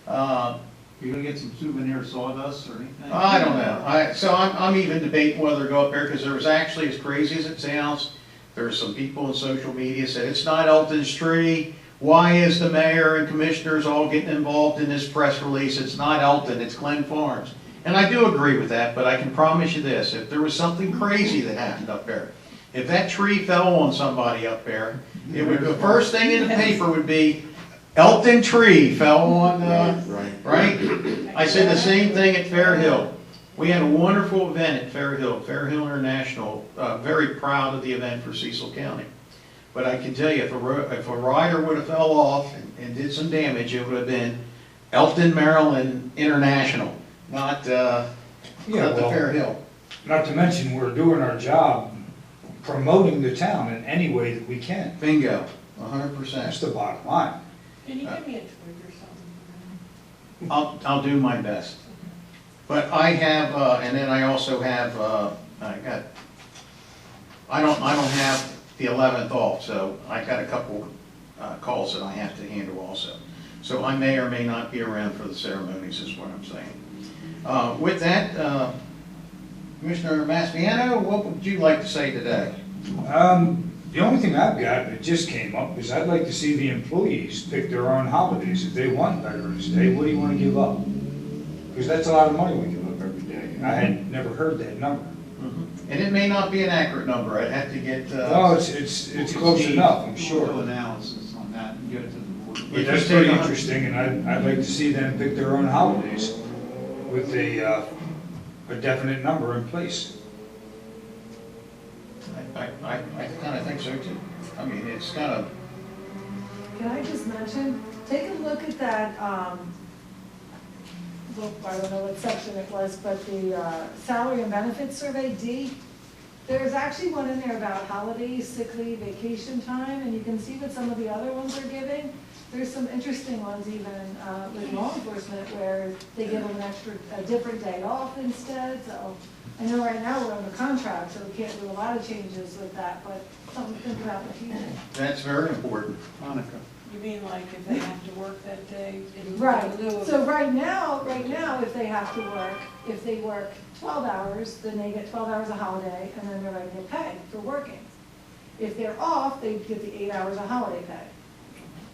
You gonna get some souvenir sawdust or anything? I don't know. So I'm even debating whether to go up there, because there was actually, as crazy as it sounds, there's some people in social media said, it's not Elkton's tree. Why is the mayor and commissioners all getting involved in this press release? It's not Elkton, it's Glen Farms. And I do agree with that, but I can promise you this, if there was something crazy that happened up there, if that tree fell on somebody up there, it would, the first thing in the paper would be, Elkton tree fell on, right? I said the same thing at Fair Hill. We had a wonderful event at Fair Hill International, very proud of the event for Cecil County. But I can tell you, if a rider would have fell off and did some damage, it would have been Elkton, Maryland International, not the Fair Hill. Not to mention, we're doing our job promoting the town in any way that we can. Bingo, 100%. That's the bottom line. Can you give me a twig or something? I'll do my best. But I have, and then I also have, I don't have the 11th off, so I got a couple calls that I have to handle also. So I may or may not be around for the ceremonies, is what I'm saying. With that, Commissioner Mastriano, what would you like to say today? The only thing I've got that just came up is I'd like to see the employees pick their own holidays. If they want Veterans Day, what do you want to give up? Because that's a lot of money we give up every day. I had never heard that number. And it may not be an accurate number, I'd have to get. No, it's close enough, I'm We'll sure. do analysis on that and get it to the board. But that's pretty interesting, and I'd like to see them pick their own holidays with a definite number in place. I kind of think so too. I mean, it's kind of, Can I just mention, take a look at that, look, I don't know what section it was, but the salary and benefits survey, D. There's actually one in there about holidays, sick leave, vacation time, and you can see what some of the other ones are giving. There's some interesting ones even with law enforcement where they give them a different day off instead, so. I know right now we're under contract, so we can't do a lot of changes with that, but something to think about in the future. that's very important. Hanukkah. You mean like if they have to work that day? in Right, lieu of- so right now, if they have to work, if they work 12 hours, then they get 12 hours of holiday, and then they're going to get paid for working. If they're off, they get the 8 hours of holiday pay.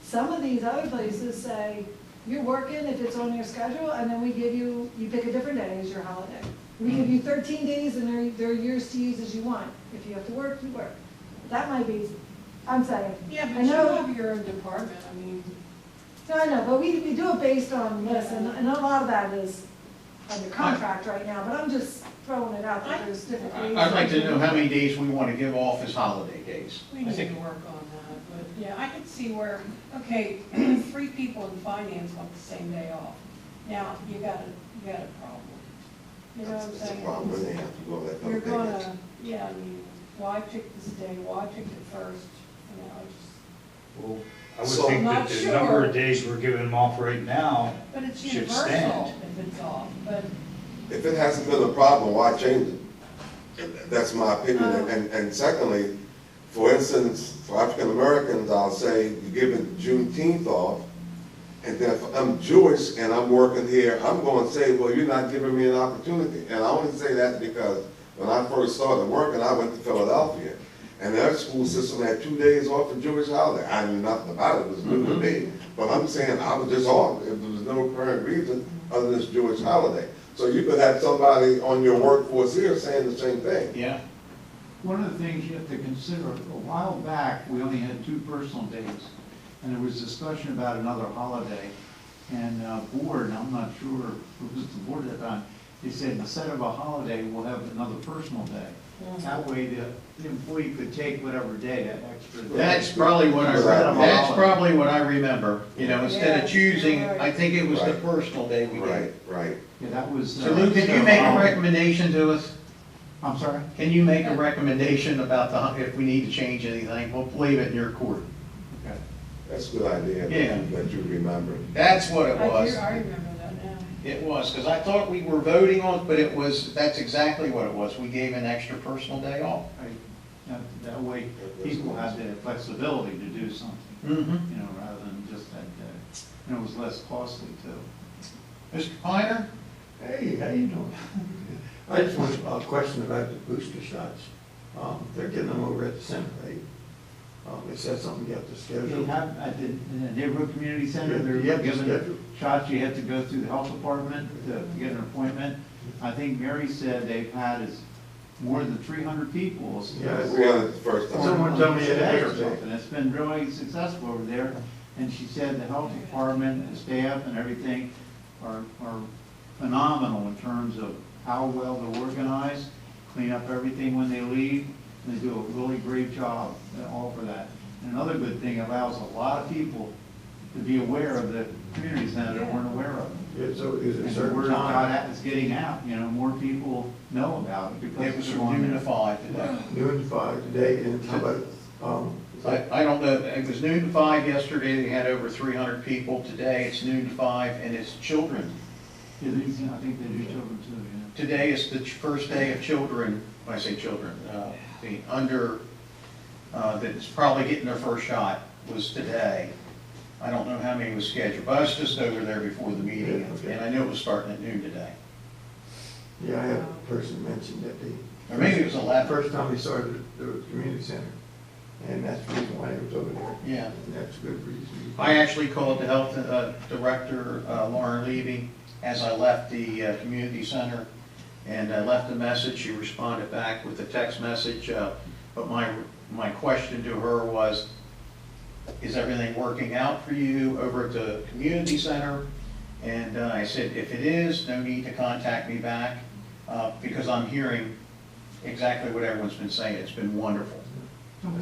Some of these other places say, you're working if it's on your schedule, and then we give you, you pick a different day as your holiday. We give you 13 days, and they're yours to use as you want. If you have to work, you work. That might be, I'm saying. Yeah, I but you know- have your own department, I mean, No, I know, but we do it based on this, and a lot of that is under contract right now, but I'm just throwing it out that there's different ways. I'd like to know how many days we want to give off as holiday days. we need to work on that, but yeah, I could see where, okay, 3 people in finance want the same day off. Now, you got a problem. You know what I'm It's a saying? problem when they have to go that You're couple days. gonna, yeah, I mean, why pick this day, why pick it first, you know, just, Well, I would So- think Not that the sure. number of days we're giving them off right now but it's should universal stand. if it's off, but If it hasn't been a problem, why change it? That's my opinion. And secondly, for instance, for African Americans, I'll say you give it Juneteenth off, and then if I'm Jewish and I'm working here, I'm going to say, well, you're not giving me an opportunity. And I only say that because when I first started working, I went to Philadelphia, and their school system had 2 days off for Jewish holiday. I knew nothing about it, it was new to me. But I'm saying I was just off, if there was no apparent reason other than this Jewish holiday. So you could have somebody on your workforce here saying the same thing. Yeah. One of the things you have to consider, a while back, we only had 2 personal days, and there was discussion about another holiday. and board, I'm not sure who was the board at that time, they said instead of a holiday, we'll have another personal day. That way the employee could take whatever day, that extra day. That's probably what I remember, you know, instead of choosing, I think it was the Right. personal day we Right, did. right. Yeah, that was. So Lou, can you make a recommendation to us? I'm sorry? Can you make a recommendation about if we need to change anything? We'll leave it in your court. Okay. That's a good idea. Yeah. That you remember. That's what it was. I remember that now. It was, because I thought we were voting on, but it was, that's exactly what it was. We gave an extra personal day off. That way, people have the flexibility to do something, Mm-hmm. you know, rather than just that day. And it was less costly too. Mr. Piner? Hey, how you doing? I just want a question about the booster shots. They're getting them over at the center, right? Is that something you have to They schedule? have, at the neighborhood community center, Yeah, they're you have to giving schedule. shots, you have to go through the health department to get an appointment. I think Mary said they've had is more than 300 people. Yeah, We had it the first time. Someone told me it Today or yesterday. something. It's been really successful over there. And she said the health department, the staff and everything are phenomenal in terms of how well they're organized, clean up everything when they leave. They do a really great job at all for that. And another good thing, it allows a lot of people to be aware of the community center that weren't aware of it. Yeah, so is it a And the certain word of God time? is getting out, you know, more people know about it because It was it's from on noon there. to 5 today. Noon to 5 today, and how about, I don't know, it was noon to 5 yesterday, they had over 300 people. Today, it's noon to 5, and it's children. Yeah, I think they do children too, yeah. Today is the first day of children, when I say children, the under, that's probably getting their first shot was today. I don't know how many was scheduled, but I was just over there before the meeting, Yeah, okay. and I knew it was starting at noon today. yeah, I had a person mention that they. Or maybe it was 11. First time they started the community center, and that's the reason why they was over there. Yeah. And that's a good reason. I actually called the health director, Lauren Levy, as I left the community center, and I left a message. She responded back with a text message, but my question to her was, is everything working out for you over at the community center? And I said, if it is, no need to contact me back, because I'm hearing exactly what everyone's been saying. It's been wonderful.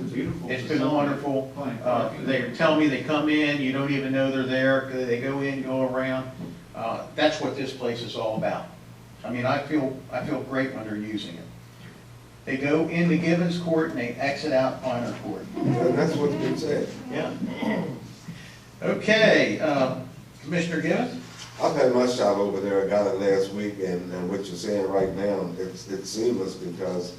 It's beautiful. It's been wonderful. They tell me they come in, you don't even know they're there, they go in, go around. That's what this place is all about. I mean, I feel great when they're using it. They go into Gibbons Court and they exit out Piner Court. And that's what's been said. Yeah. Okay, Commissioner Gibbons? I've had my shot over there, I got it last week, and what you're saying right now, it's seamless because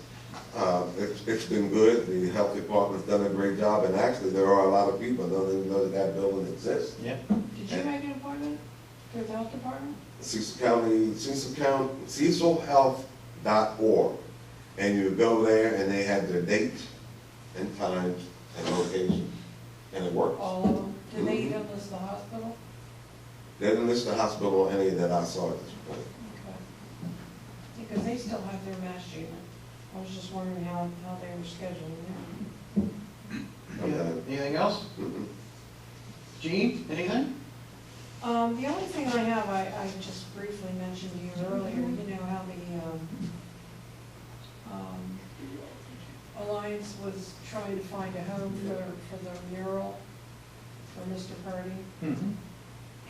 it's been good. The health department's done a great job, and actually, there are a lot of people that don't even know that that building exists. Yeah. Did you make an appointment with the health department? Cecilhealth.org, and you go there and they have their dates and times and location, and it works. All of them? Did they even list the hospital? They didn't list the hospital or any that I saw at this point. Okay. Because they still have their mass treatment. I was just wondering how they were scheduling that. Okay. Anything else? Mm-mm. Gene, anything? The only thing I have, I just briefly mentioned to you earlier, you know how the Alliance was trying to find a home for the mural for Mr. Purdy, Mm-hmm.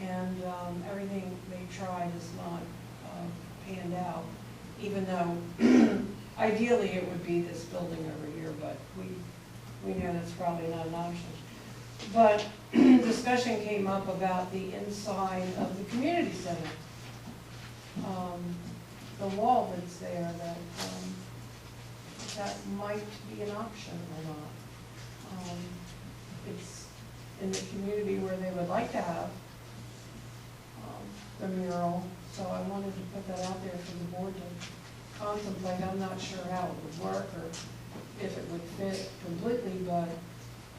and everything they tried has not panned out, even though ideally it would be this building over here, but we know that's probably not an option. But discussion came up about the inside of the community center. The wall that's there, that might be an option or not. It's in the community where they would like to have the mural, so I wanted to put that out there for the board to contemplate. I'm not sure how it would work or if it would fit completely, but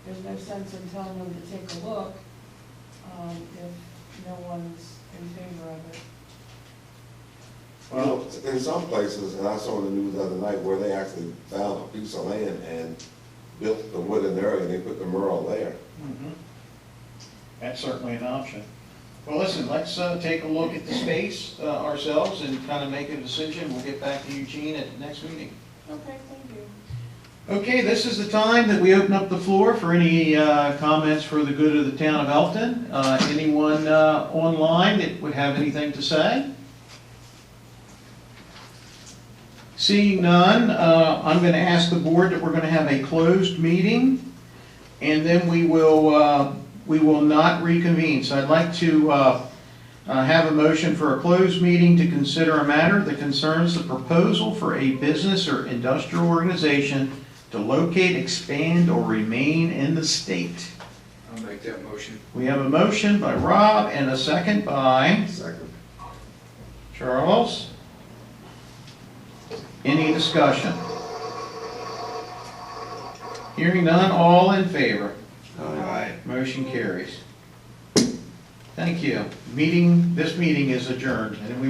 there's no sense in telling them to take a look if no one's in favor of it. Well, in some places, and I saw in the news the other night where they actually found a piece of land and built the wooden area, and they put the mural there. Mm-hmm. That's certainly an option. Well, listen, let's take a look at the space ourselves and kind of make a decision. We'll get back to Eugene at the next meeting. Okay, thank you. Okay, this is the time that we open up the floor for any comments for the good of the town of Elkton. Anyone online that would have anything to say? Seeing none, I'm going to ask the board that we're going to have a closed meeting, and then we will not reconvene. So I'd like to have a motion for a closed meeting to consider a matter that concerns the proposal for a business or industrial organization to locate, expand, or remain in the state. I'll make that motion. We have a motion by Rob and a second by Second. Charles. Any discussion? Hearing none, all in favor? Aye. Motion carries. Thank you. This meeting is adjourned, and we